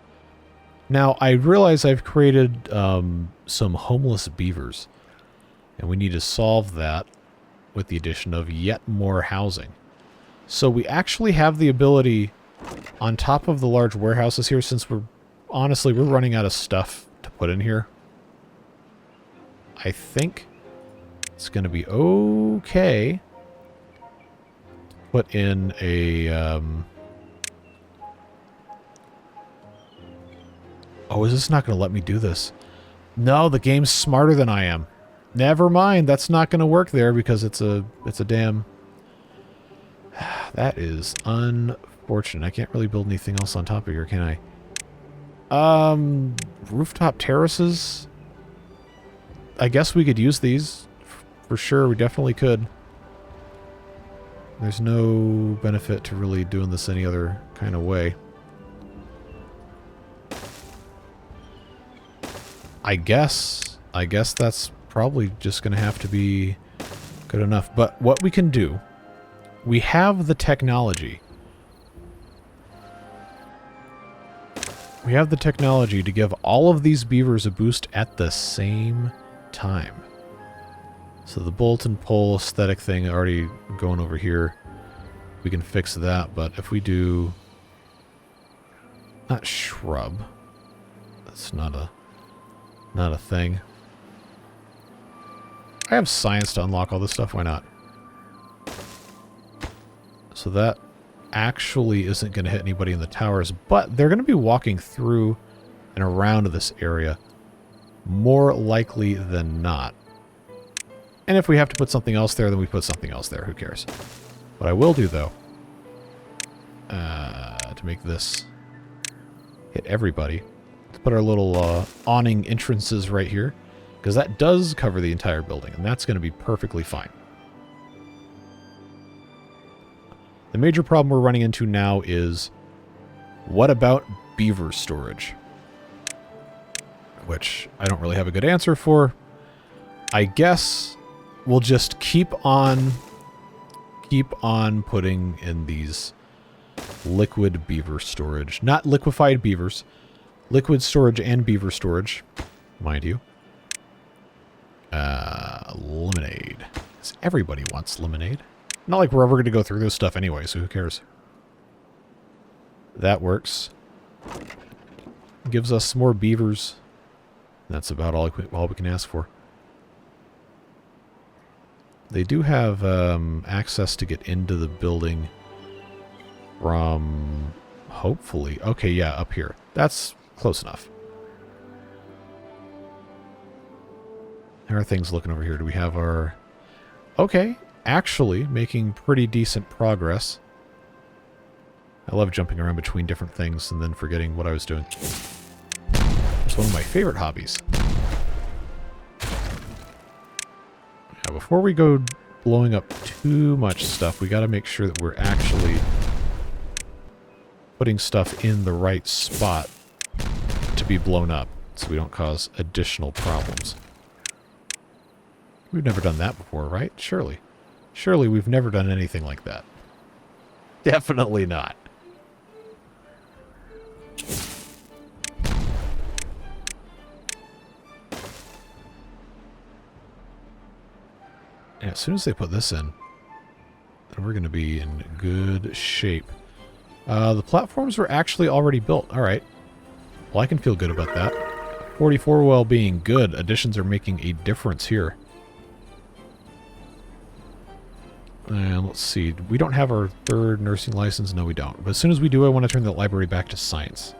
Now, I realize I've created some homeless beavers. And we need to solve that with the addition of yet more housing. So we actually have the ability, on top of the large warehouses here, since we're running out of stuff to put in here. I think it's going to be okay to put in a... Oh, is this not going to let me do this? No, the game's smarter than I am. Never mind, that's not going to work there because it's a damn... That is unfortunate. I can't really build anything else on top of here, can I? Rooftop terraces? I guess we could use these. For sure, we definitely could. There's no benefit to really doing this any other kind of way. I guess that's probably just going to have to be good enough. But what we can do, we have the technology. We have the technology to give all of these beavers a boost at the same time. So the bolt and pole aesthetic thing already going over here. We can fix that, but if we do... Not shrub. That's not a thing. I have science to unlock all this stuff, why not? So that actually isn't going to hit anybody in the towers, but they're going to be walking through and around this area more likely than not. And if we have to put something else there, then we put something else there. Who cares? What I will do, though, to make this hit everybody, let's put our little awning entrances right here, because that does cover the entire building, and that's going to be perfectly fine. The major problem we're running into now is, what about beaver storage? Which I don't really have a good answer for. I guess we'll just keep on putting in these liquid beaver storage. Not liquefied beavers. Liquid storage and beaver storage, mind you. Lemonade. Because everybody wants lemonade. Not like we're ever going to go through this stuff anyway, so who cares? That works. Gives us some more beavers. That's about all we can ask for. They do have access to get into the building from, hopefully... Okay, yeah, up here. That's close enough. How are things looking over here? Do we have our... Okay, actually making pretty decent progress. I love jumping around between different things and then forgetting what I was doing. It's one of my favorite hobbies. Now, before we go blowing up too much stuff, we got to make sure that we're actually putting stuff in the right spot to be blown up, so we don't cause additional problems. We've never done that before, right? Surely. Surely we've never done anything like that. Definitely not. And as soon as they put this in, then we're going to be in good shape. The platforms were actually already built. All right. Well, I can feel good about that. 44 well-being. Good. Additions are making a difference here. And let's see. We don't have our third nursing license. No, we don't. But as soon as we do, I want to turn that library back to science.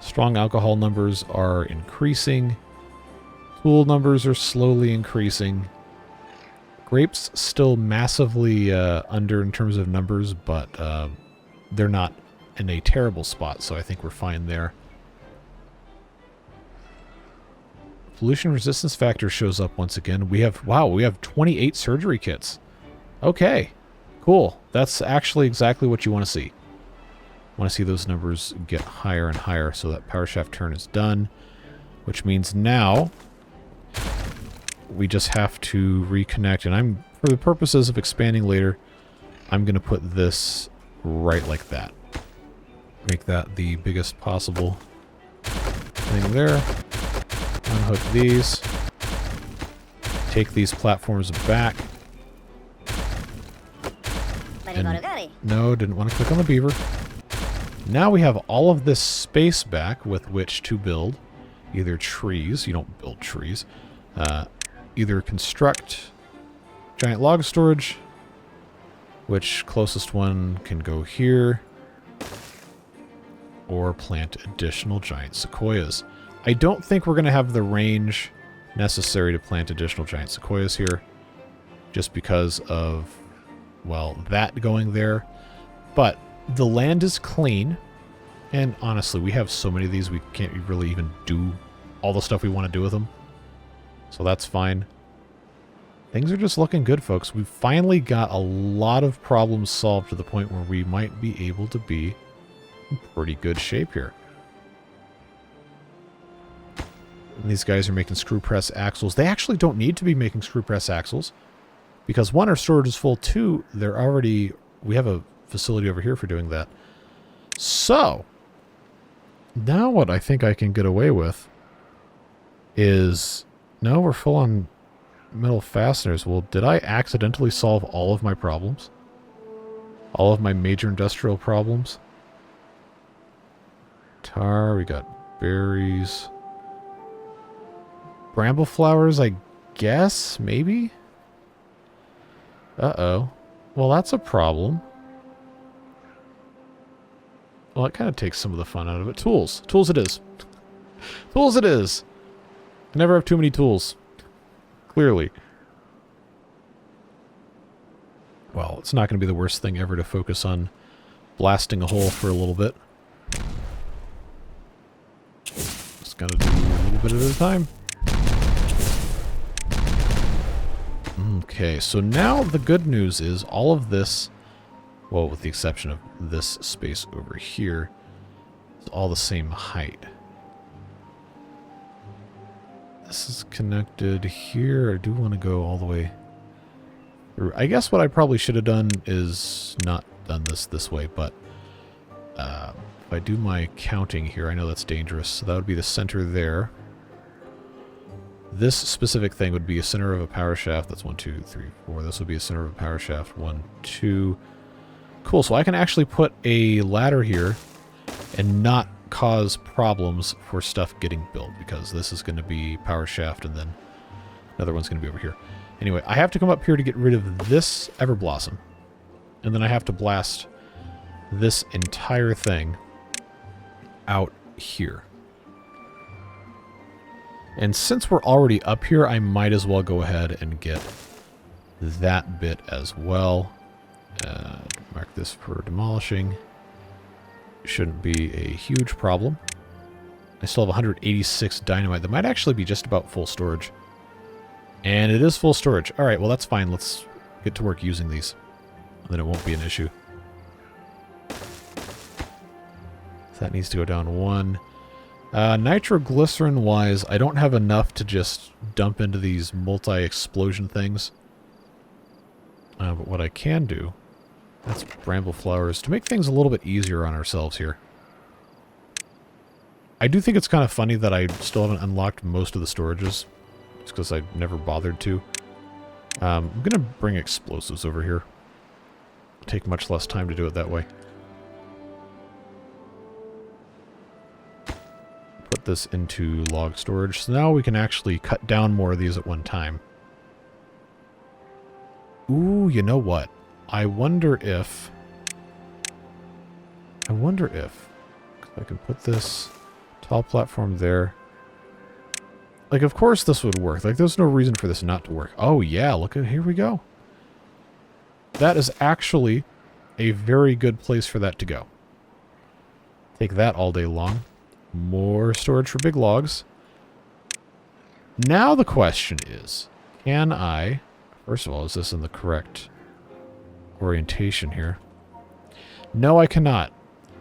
Strong alcohol numbers are increasing. Tool numbers are slowly increasing. Grapes still massively under in terms of numbers, but they're not in a terrible spot, so I think we're fine there. Pollution resistance factor shows up once again. We have, wow, we have 28 surgery kits. Okay, cool. That's actually exactly what you want to see. You want to see those numbers get higher and higher, so that power shaft turn is done, which means now we just have to reconnect, and for the purposes of expanding later, I'm going to put this right like that. Make that the biggest possible thing there. Unhook these. Take these platforms back. And no, didn't want to click on the beaver. Now we have all of this space back with which to build either trees. You don't build trees. Either construct giant log storage, which closest one can go here, or plant additional giant sequoias. I don't think we're going to have the range necessary to plant additional giant sequoias here, just because of, well, that going there. But the land is clean, and honestly, we have so many of these, we can't really even do all the stuff we want to do with them. So that's fine. Things are just looking good, folks. We've finally got a lot of problems solved to the point where we might be able to be in pretty good shape here. And these guys are making screw press axles. They actually don't need to be making screw press axles because one, our storage is full. Two, we have a facility over here for doing that. So now what I think I can get away with is, no, we're full on metal fasteners. Well, did I accidentally solve all of my problems? All of my major industrial problems? Tar, we got berries. Bramble flowers, I guess? Maybe? Uh-oh. Well, that's a problem. Well, it kind of takes some of the fun out of it. Tools. Tools it is. Tools it is. I never have too many tools. Clearly. Well, it's not going to be the worst thing ever to focus on blasting a hole for a little bit. Just got to do a little bit at a time. Okay, so now the good news is all of this, well, with the exception of this space over here, is all the same height. This is connected here. I do want to go all the way through. I guess what I probably should have done is not done this way, but if I do my counting here, I know that's dangerous. So that would be the center there. This specific thing would be a center of a power shaft. That's 1, 2, 3, 4. This would be a center of a power shaft. 1, 2. Cool, so I can actually put a ladder here and not cause problems for stuff getting built, because this is going to be power shaft and then another one's going to be over here. Anyway, I have to come up here to get rid of this Everblossom. And then I have to blast this entire thing out here. And since we're already up here, I might as well go ahead and get that bit as well. Mark this for demolishing. Shouldn't be a huge problem. I still have 186 dynamite. That might actually be just about full storage. And it is full storage. Alright, well that's fine. Let's get to work using these. And then it won't be an issue. That needs to go down 1. Nitroglycerin-wise, I don't have enough to just dump into these multi-explosion things. But what I can do, that's bramble flowers, to make things a little bit easier on ourselves here. I do think it's kind of funny that I still haven't unlocked most of the storages, just because I never bothered to. I'm going to bring explosives over here. It'll take much less time to do it that way. Put this into log storage. So now we can actually cut down more of these at one time. Ooh, you know what? I wonder if I can put this tall platform there. Like, of course this would work. Like, there's no reason for this not to work. Oh, yeah, look at, here we go. That is actually a very good place for that to go. Take that all day long. More storage for big logs. Now the question is, can I... First of all, is this in the correct orientation here? No, I cannot.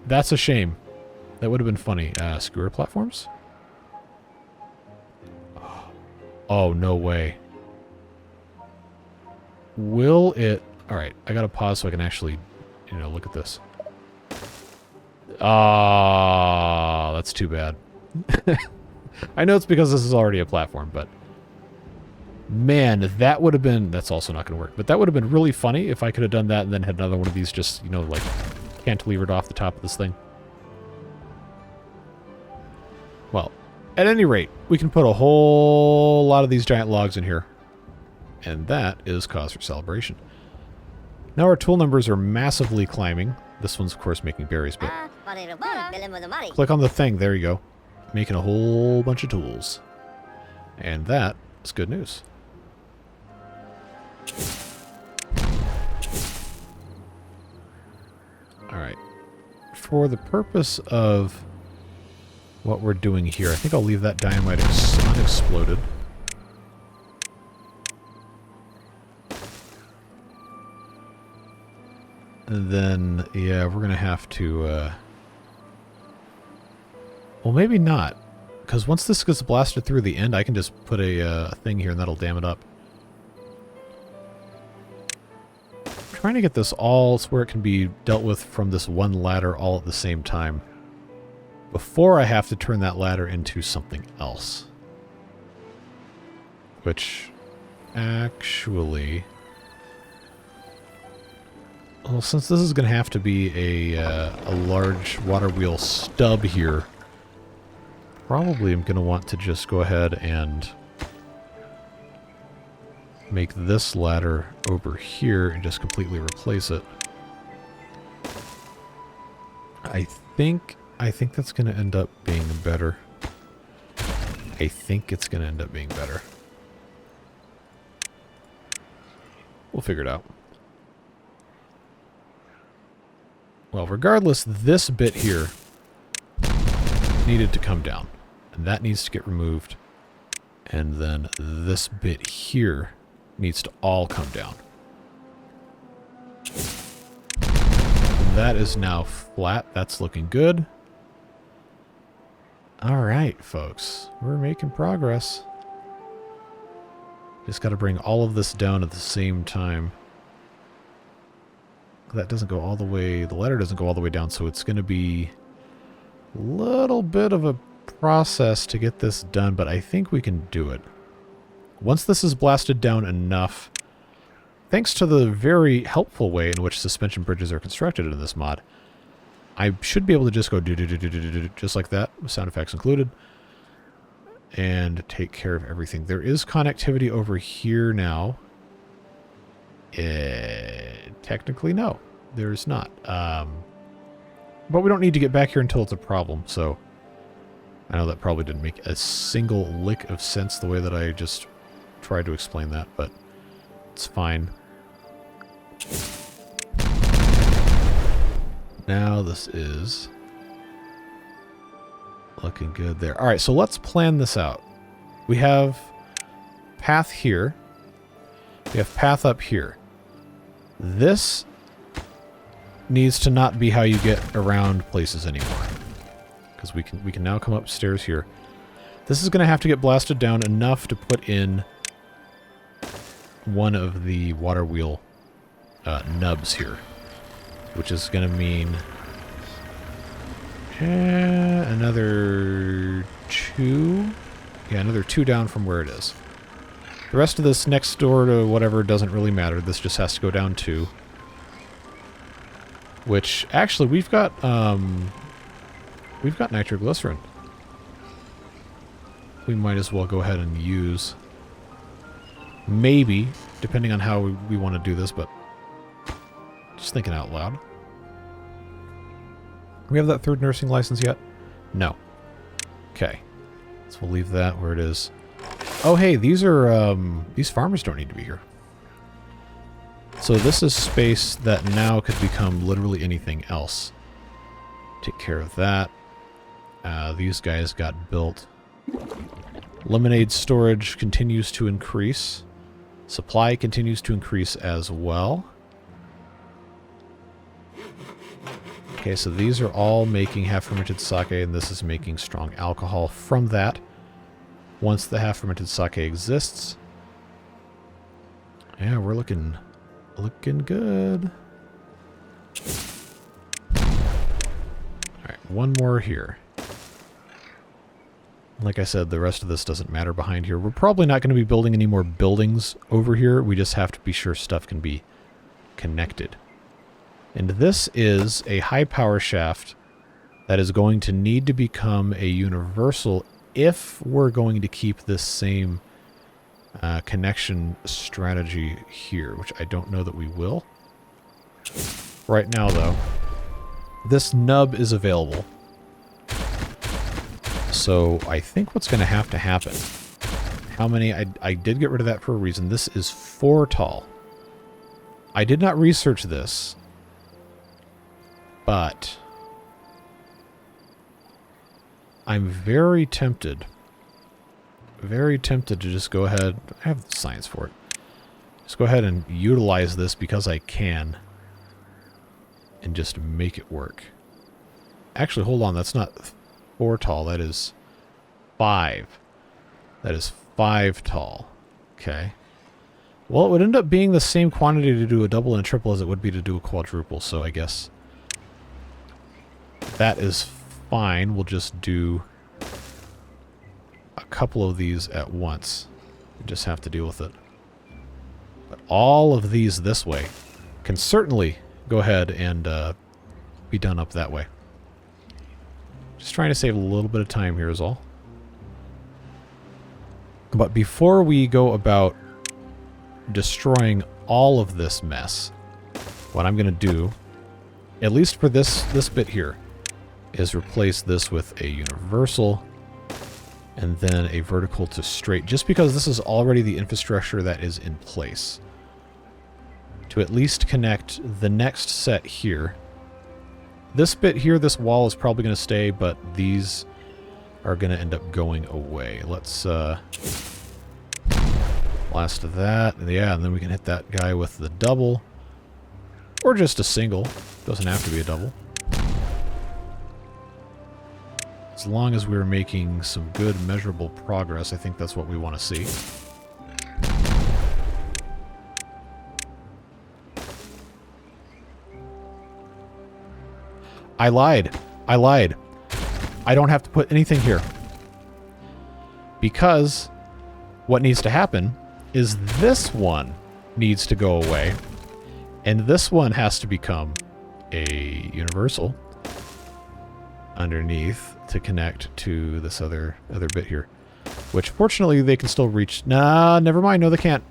That's a shame. That would have been funny. Skewer platforms? Oh, no way. Will it... Alright, I gotta pause so I can actually, you know, look at this. Ah, that's too bad. I know it's because this is already a platform, but... Man, that would have been... That's also not going to work. But that would have been really funny if I could have done that and then had another one of these just, you know, like, cantilevered off the top of this thing. Well, at any rate, we can put a whole lot of these giant logs in here. And that is cause for celebration. Now our tool numbers are massively climbing. This one's, of course, making berries, but... Click on the thing. There you go. Making a whole bunch of tools. And that is good news. Alright. For the purpose of what we're doing here, I think I'll leave that dynamite unexploded. And then, yeah, we're going to have to... Well, maybe not. Because once this gets blasted through the end, I can just put a thing here and that'll dam it up. I'm trying to get this all so where it can be dealt with from this one ladder all at the same time. Before I have to turn that ladder into something else. Which, actually... Well, since this is going to have to be a large water wheel stub here, probably I'm going to want to just go ahead and make this ladder over here and just completely replace it. I think that's going to end up being better. I think it's going to end up being better. We'll figure it out. Well, regardless, this bit here needed to come down. And that needs to get removed. And then this bit here needs to all come down. And that is now flat. That's looking good. Alright, folks. We're making progress. Just got to bring all of this down at the same time. That doesn't go all the way, the ladder doesn't go all the way down, so it's going to be a little bit of a process to get this done, but I think we can do it. Once this is blasted down enough, thanks to the very helpful way in which suspension bridges are constructed in this mod, I should be able to just go do-do-do-do-do-do, just like that, with sound effects included, and take care of everything. There is connectivity over here now. Technically, no. There's not. But we don't need to get back here until it's a problem, so... I know that probably didn't make a single lick of sense the way that I just tried to explain that, but it's fine. Now this is looking good there. Alright, so let's plan this out. We have path here. We have path up here. This needs to not be how you get around places anymore. Because we can now come upstairs here. This is going to have to get blasted down enough to put in one of the water wheel nubs here. Which is going to mean another 2. Yeah, another 2 down from where it is. The rest of this next door to whatever doesn't really matter. This just has to go down 2. Which, actually, we've got nitroglycerin. We might as well go ahead and use. Maybe depending on how we want to do this, but just thinking out loud. Do we have that third nursing license yet? No. Okay. So we'll leave that where it is. Oh, hey, these are, these farmers don't need to be here. So this is space that now could become literally anything else. Take care of that. These guys got built. Lemonade storage continues to increase. Supply continues to increase as well. Okay, so these are all making half-fermented sake, and this is making strong alcohol from that. Once the half-fermented sake exists, yeah, we're looking good. Alright, one more here. Like I said, the rest of this doesn't matter behind here. We're probably not going to be building any more buildings over here. We just have to be sure stuff can be connected. And this is a high power shaft that is going to need to become a universal if we're going to keep this same connection strategy here, which I don't know that we will. Right now, though, this nub is available. So I think what's going to happen, how many, I did get rid of that for a reason. This is 4 tall. I did not research this, but I'm very tempted to just go ahead, I have the science for it, just go ahead and utilize this because I can and just make it work. Actually, hold on, that's not 4 tall, that is 5. That is 5 tall. Okay. Well, it would end up being the same quantity to do a double and a triple as it would be to do a quadruple, so I guess that is fine. We'll just do a couple of these at once. We just have to deal with it. But all of these this way can certainly go ahead and be done up that way. Just trying to save a little bit of time here is all. But before we go about destroying all of this mess, what I'm going to do, at least for this bit here, is replace this with a universal and then a vertical to straight, just because this is already the infrastructure that is in place. To at least connect the next set here. This bit here, this wall is probably going to stay, but these are going to end up going away. Let's blast that. Yeah, and then we can hit that guy with the double. Or just a single. Doesn't have to be a double. As long as we're making some good measurable progress, I think that's what we want to see. I lied. I don't have to put anything here. Because what needs to happen is this one needs to go away. And this one has to become a universal underneath to connect to this other bit here. Which fortunately they can still reach. Nah, never mind. No, they can't.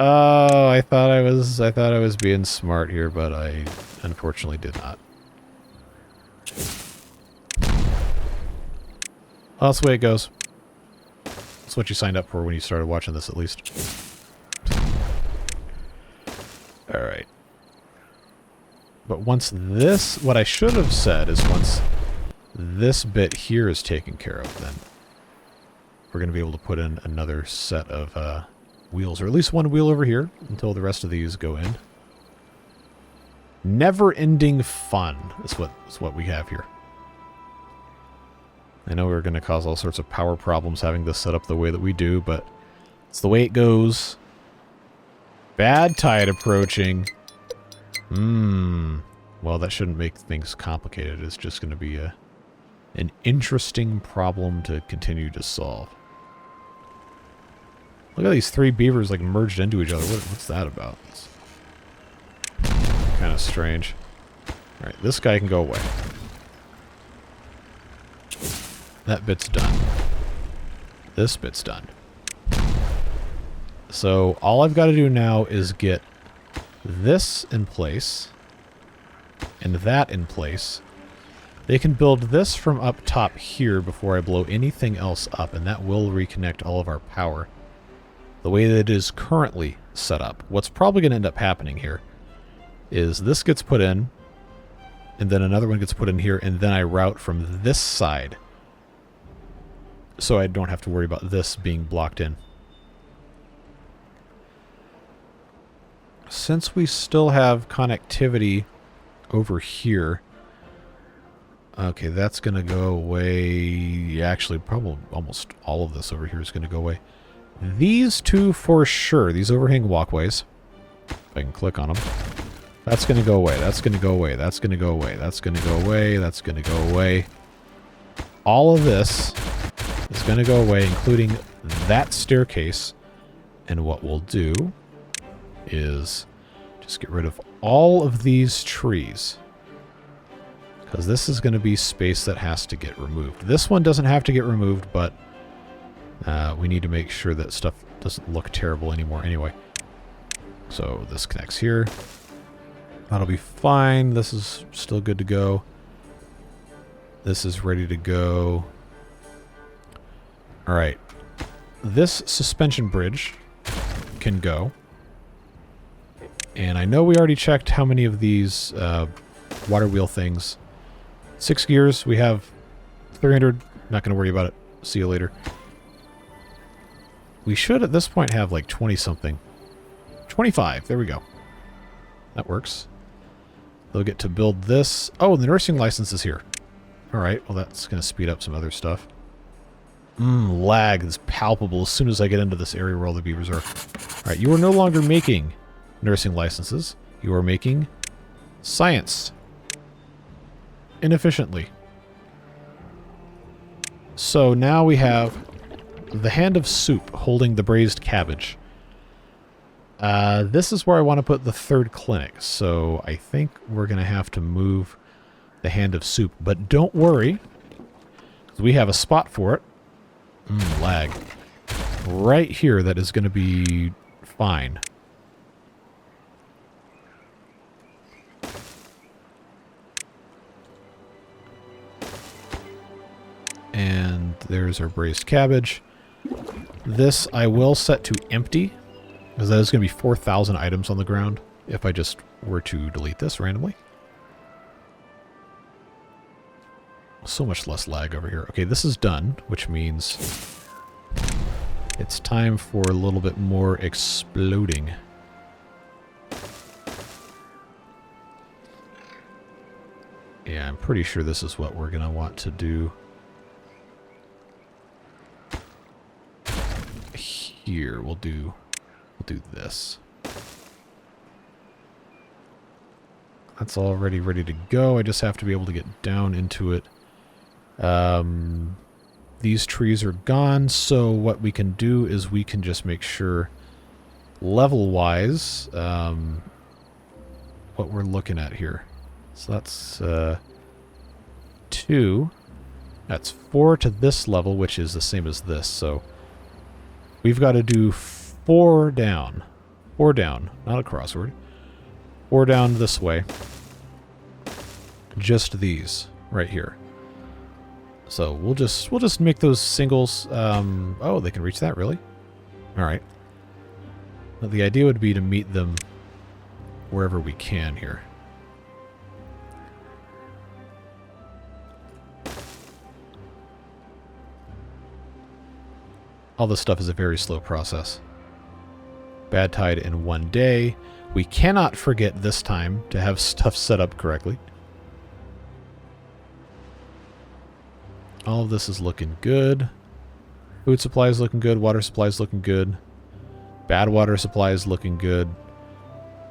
Oh, I thought I was being smart here, but I unfortunately did not. Well, that's the way it goes. That's what you signed up for when you started watching this, at least. Alright. But once this, what I should have said is once this bit here is taken care of, then we're going to be able to put in another set of wheels, or at least one wheel over here until the rest of these go in. Never-ending fun is what we have here. I know we're going to cause all sorts of power problems having this set up the way that we do, but it's the way it goes. Bad tide approaching. Well, that shouldn't make things complicated. It's just going to be an interesting problem to continue to solve. Look at these 3 beavers like merged into each other. What's that about? It's kind of strange. Alright, this guy can go away. That bit's done. This bit's done. So all I've got to do now is get this in place and that in place. They can build this from up top here before I blow anything else up, and that will reconnect all of our power. The way that it is currently set up, what's probably going to end up happening here is this gets put in, and then another one gets put in here, and then I route from this side. So I don't have to worry about this being blocked in. Since we still have connectivity over here, okay, that's going to go away. Actually, probably almost all of this over here is going to go away. These two for sure, these overhang walkways, if I can click on them, that's going to go away, that's going to go away, that's going to go away, that's going to go away, that's going to go away. All of this is going to go away, including that staircase. And what we'll do is just get rid of all of these trees, because this is going to be space that has to get removed. This one doesn't have to get removed, but we need to make sure that stuff doesn't look terrible anymore anyway. So this connects here. That'll be fine. This is still good to go. This is ready to go. All right. This suspension bridge can go. And I know we already checked how many of these water wheel things. 6 gears. We have 300. Not going to worry about it. See you later. We should at this point have like 20-something. 25. There we go. That works. They'll get to build this. Oh, the nursing license is here. All right. Well, that's going to speed up some other stuff. Lag is palpable as soon as I get into this area where all the beavers are. All right. You are no longer making nursing licenses. You are making science. Inefficiently. So now we have the hand of soup holding the braised cabbage. This is where I want to put the third clinic. So I think we're going to have to move the hand of soup. But don't worry, we have a spot for it. Lag. Right here that is going to be fine. And there's our braised cabbage. This I will set to empty, because that is going to be 4,000 items on the ground if I just were to delete this randomly. So much less lag over here. Okay, this is done, which means it's time for a little bit more exploding. Yeah, I'm pretty sure this is what we're going to want to do. Here, we'll do this. That's already ready to go. I just have to be able to get down into it. These trees are gone, so what we can do is we can just make sure level-wise what we're looking at here. So that's 2. That's 4 to this level, which is the same as this, so we've got to do 4 down. 4 down, not a crossword. 4 down this way. Just these right here. So we'll just make those singles. Oh, they can reach that, really? All right. Well, the idea would be to meet them wherever we can here. All this stuff is a very slow process. Bad tide in 1 day. We cannot forget this time to have stuff set up correctly. All of this is looking good. Food supply is looking good. Water supply is looking good. Bad water supply is looking good.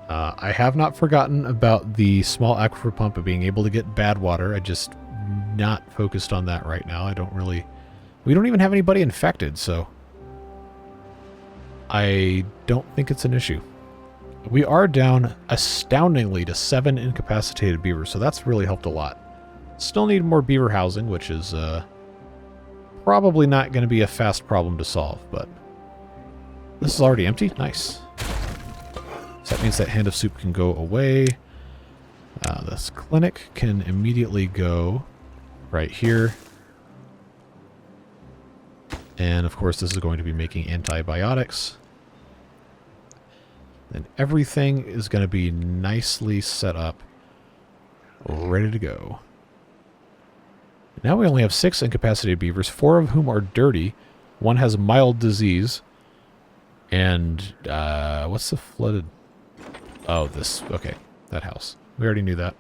I have not forgotten about the small aquifer pump of being able to get bad water. I just not focused on that right now. We don't even have anybody infected, so I don't think it's an issue. We are down astoundingly to 7 incapacitated beavers, so that's really helped a lot. Still need more beaver housing, which is probably not going to be a fast problem to solve, but This is already empty? Nice. So that means that hand of soup can go away. This clinic can immediately go right here. And of course this is going to be making antibiotics. And everything is going to be nicely set up, ready to go. Now we only have 6 incapacitated beavers, 4 of whom are dirty. 1 has mild disease. And, what's the flooded... Oh, this... Okay, that house. We already knew that.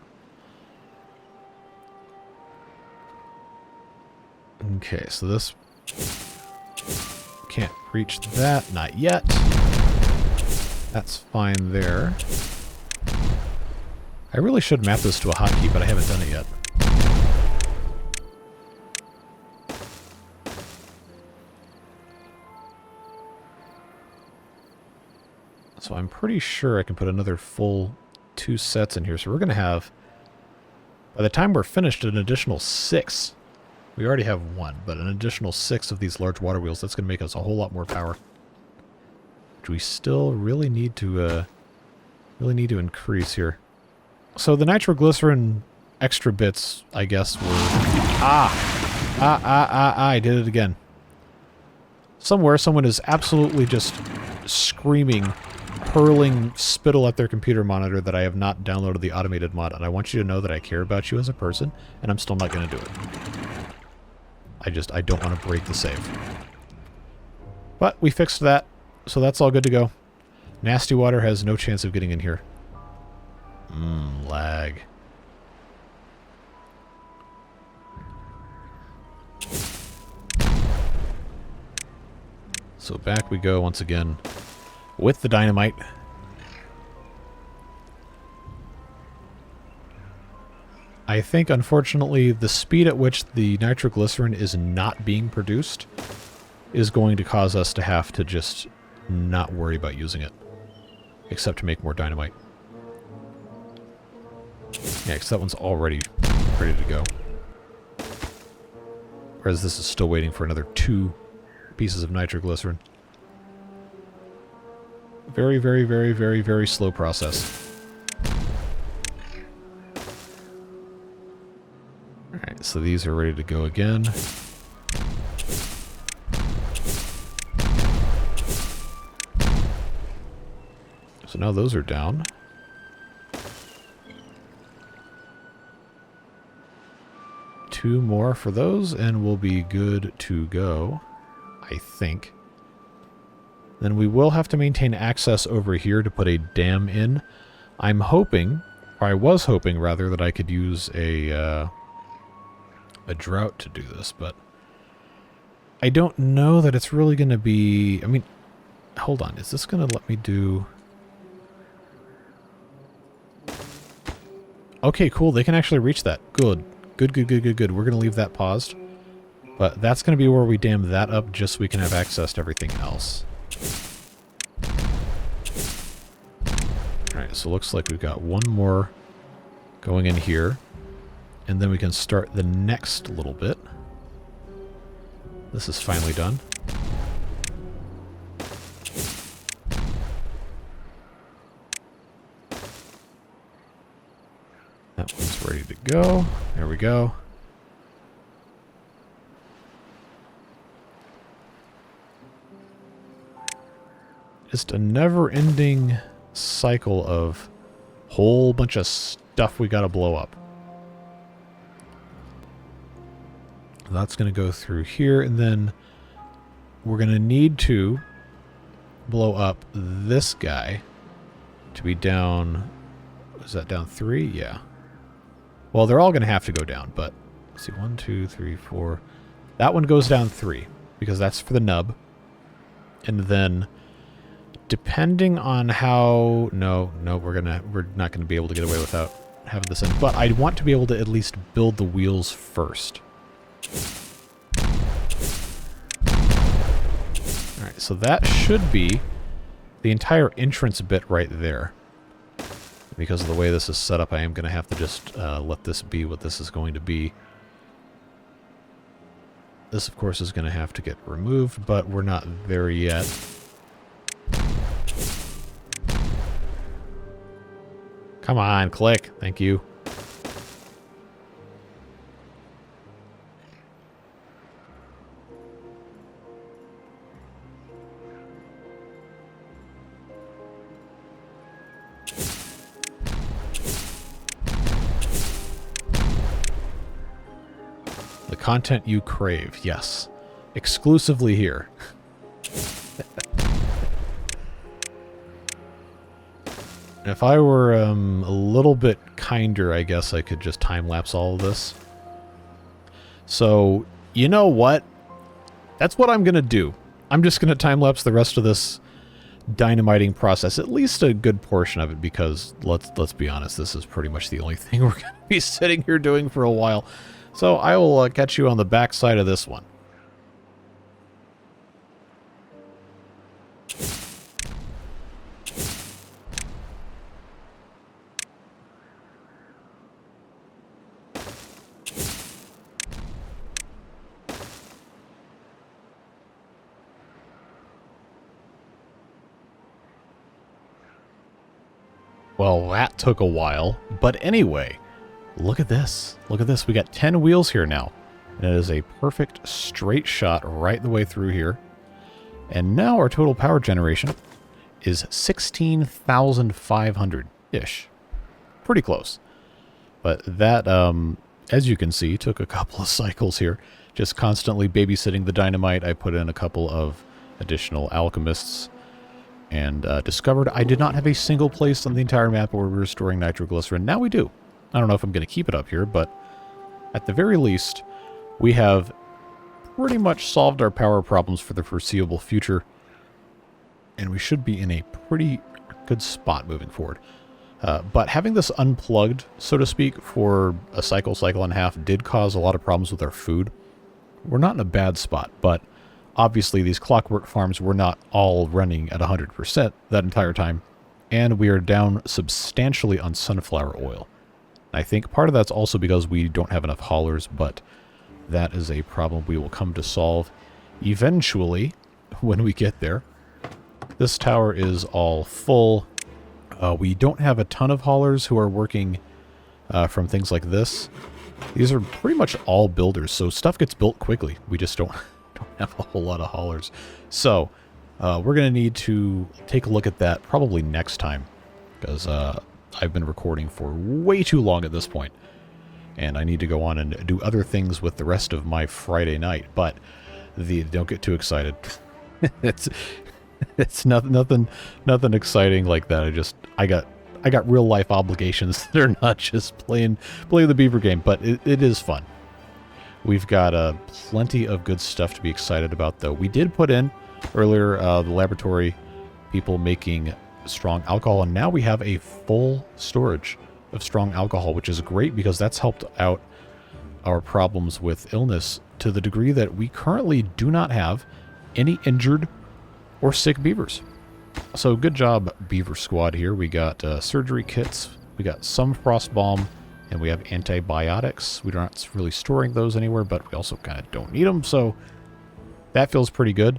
Okay, so this... Can't reach that. Not yet. That's fine there. I really should map this to a hotkey, but I haven't done it yet. So I'm pretty sure I can put another full 2 sets in here. So we're going to have, by the time we're finished, an additional 6. We already have 1, but an additional 6 of these large water wheels. That's going to make us a whole lot more power. Which we still really need to increase here. So the nitroglycerin extra bits, I guess, were... I did it again. Somewhere, someone is absolutely just screaming, hurling spittle at their computer monitor that I have not downloaded the automated mod, and I want you to know that I care about you as a person, and I'm still not going to do it. I don't want to break the save. But we fixed that, so that's all good to go. Nasty water has no chance of getting in here. Lag. So back we go once again with the dynamite. I think, unfortunately, the speed at which the nitroglycerin is not being produced is going to cause us to have to just not worry about using it. Except to make more dynamite. Yeah, because that one's already ready to go. Whereas this is still waiting for another 2 pieces of nitroglycerin. Very, very, very, very, very slow process. Alright, so these are ready to go again. So now those are down. Two more for those, and we'll be good to go, I think. Then we will have to maintain access over here to put a dam in. I'm hoping, or I was hoping, rather, that I could use a drought to do this, but I don't know that it's really going to be... I mean, hold on. Is this going to let me do... Okay, cool. They can actually reach that. Good. Good, good, good, good, good. We're going to leave that paused. But that's going to be where we dam that up just so we can have access to everything else. Alright, so looks like we've got one more going in here. And then we can start the next little bit. This is finally done. That one's ready to go. There we go. Just a never-ending cycle of whole bunch of stuff we gotta blow up. That's gonna go through here, and then we're gonna need to blow up this guy to be down... Is that down 3? Yeah. Well, they're all going to have to go down, but... Let's see, 1, 2, 3, 4... That one goes down 3, because that's for the nub. And then, depending on how... No, we're not going to be able to get away without having this in. But I want to be able to at least build the wheels first. Alright, so that should be the entire entrance bit right there. Because of the way this is set up, I am going to have to just let this be what this is going to be. This, of course, is going to have to get removed, but we're not there yet. Come on, click. Thank you. The content you crave, yes. Exclusively here. If I were a little bit kinder, I guess I could just time-lapse all of this. So, you know what? That's what I'm going to do. I'm just going to time-lapse the rest of this dynamiting process, at least a good portion of it, because let's be honest, this is pretty much the only thing we're going to be sitting here doing for a while. So I will catch you on the back side of this one. Well, that took a while, but anyway, look at this. Look at this. We got 10 wheels here now, and it is a perfect straight shot right the way through here. And now our total power generation is 16,500-ish. Pretty close. But that, as you can see, took a couple of cycles here. Just constantly babysitting the dynamite. I put in a couple of additional alchemists and discovered I did not have a single place on the entire map where we were storing nitroglycerin. Now we do. I don't know if I'm going to keep it up here, but at the very least, we have pretty much solved our power problems for the foreseeable future, and we should be in a pretty good spot moving forward. But having this unplugged, so to speak, for a cycle and a half did cause a lot of problems with our food. We're not in a bad spot, but obviously these clockwork farms were not all running at 100% that entire time, and we are down substantially on sunflower oil. I think part of that's also because we don't have enough haulers, but that is a problem we will come to solve eventually when we get there. This tower is all full. We don't have a ton of haulers who are working from things like this. These are pretty much all builders, so stuff gets built quickly. We just don't have a whole lot of haulers. So we're going to need to take a look at that probably next time, because I've been recording for way too long at this point, and I need to go on and do other things with the rest of my Friday night. But don't get too excited. it's nothing exciting like that. I got real life obligations that are not just playing the beaver game, but it is fun. We've got plenty of good stuff to be excited about, though. We did put in earlier the laboratory people making strong alcohol, and now we have a full storage of strong alcohol, which is great because that's helped out our problems with illness to the degree that we currently do not have any injured or sick beavers. So good job, Beaver Squad here. We got surgery kits, we got some frost balm, and we have antibiotics. We're not really storing those anywhere, but we also kind of don't need them, so that feels pretty good.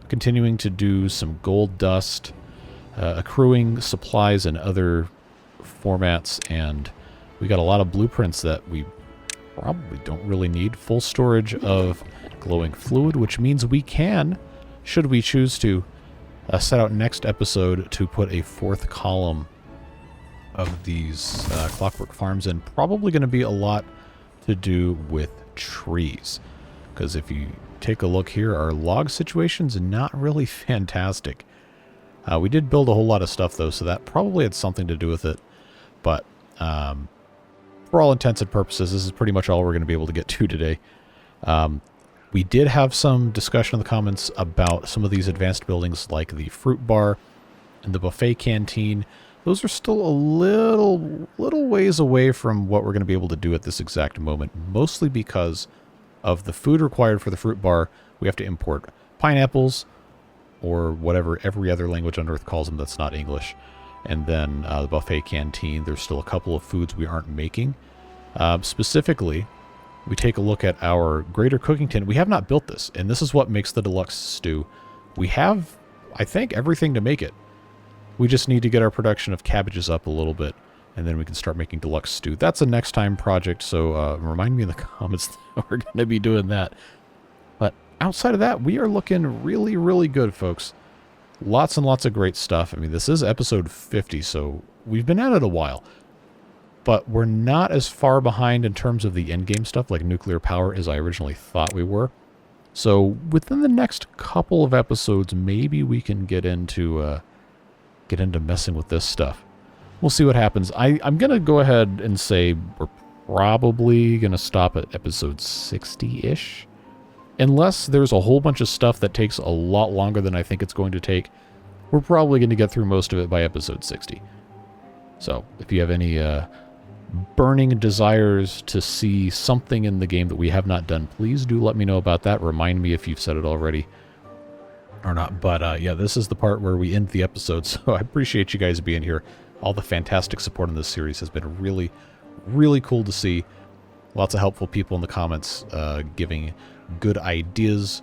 Continuing to do some gold dust, accruing supplies in other formats, and we got a lot of blueprints that we probably don't really need. Full storage of glowing fluid, which means we can, should we choose to, set out next episode to put a fourth column of these clockwork farms in. Probably going to be a lot to do with trees, because if you take a look here, our log situation's not really fantastic. We did build a whole lot of stuff, though, so that probably had something to do with it. But for all intents and purposes, this is pretty much all we're going to be able to get to today. We did have some discussion in the comments about some of these advanced buildings, like the fruit bar and the buffet canteen. Those are still a little ways away from what we're going to be able to do at this exact moment, mostly because of the food required for the fruit bar. We have to import pineapples, or whatever every other language on Earth calls them that's not English. And then the buffet canteen, there's still a couple of foods we aren't making. Specifically, we take a look at our greater cooking tin. We have not built this, and this is what makes the deluxe stew. We have, I think, everything to make it. We just need to get our production of cabbages up a little bit, And then we can start making deluxe stew. That's a next time project, so remind me in the comments that we're going to be doing that. But outside of that, we are looking really, really good, folks. Lots and lots of great stuff. I mean, this is episode 50, so we've been at it a while. But we're not as far behind in terms of the endgame stuff, like nuclear power, as I originally thought we were. So within the next couple of episodes, maybe we can get into messing with this stuff. We'll see what happens. I'm going to go ahead and say we're probably going to stop at episode 60-ish. Unless there's a whole bunch of stuff that takes a lot longer than I think it's going to take, we're probably going to get through most of it by episode 60. So if you have any burning desires to see something in the game that we have not done, please do let me know about that. Remind me if you've said it already or not. But yeah, this is the part where we end the episode, so I appreciate you guys being here. All the fantastic support in this series has been really, really cool to see. Lots of helpful people in the comments giving good ideas,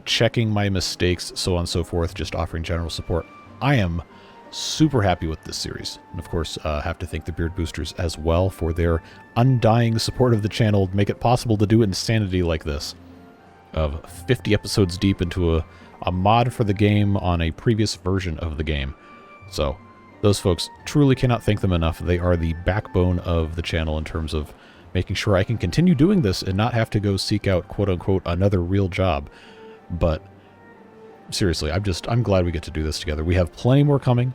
checking my mistakes, so on and so forth, just offering general support. I am super happy with this series. And of course, have to thank the Beard Boosters as well for their undying support of the channel to make it possible to do insanity like this. Of 50 episodes deep into a mod for the game on a previous version of the game. So those folks, truly cannot thank them enough. They are the backbone of the channel in terms of making sure I can continue doing this and not have to go seek out, quote-unquote, another real job. But seriously, I'm glad we get to do this together. We have plenty more coming.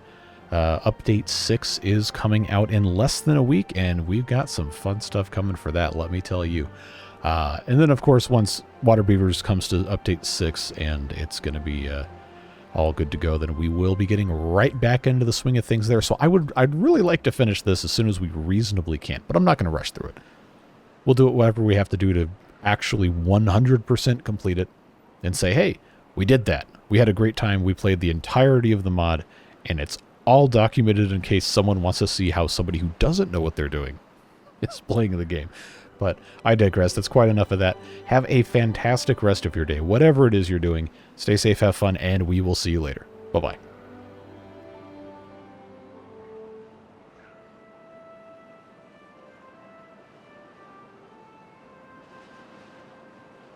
Update 6 is coming out in less than a week, and we've got some fun stuff coming for that, let me tell you. And then, of course, once Waterbeavers comes to Update 6 and it's going to be all good to go, then we will be getting right back into the swing of things there. So I'd really like to finish this as soon as we reasonably can, but I'm not going to rush through it. We'll do it whatever we have to do to actually 100% complete it and say, hey, we did that. We had a great time. We played the entirety of the mod, and it's all documented in case someone wants to see how somebody who doesn't know what they're doing is playing the game. But I digress. That's quite enough of that. Have a fantastic rest of your day. Whatever it is you're doing, stay safe, have fun, and we will see you later. Bye-bye.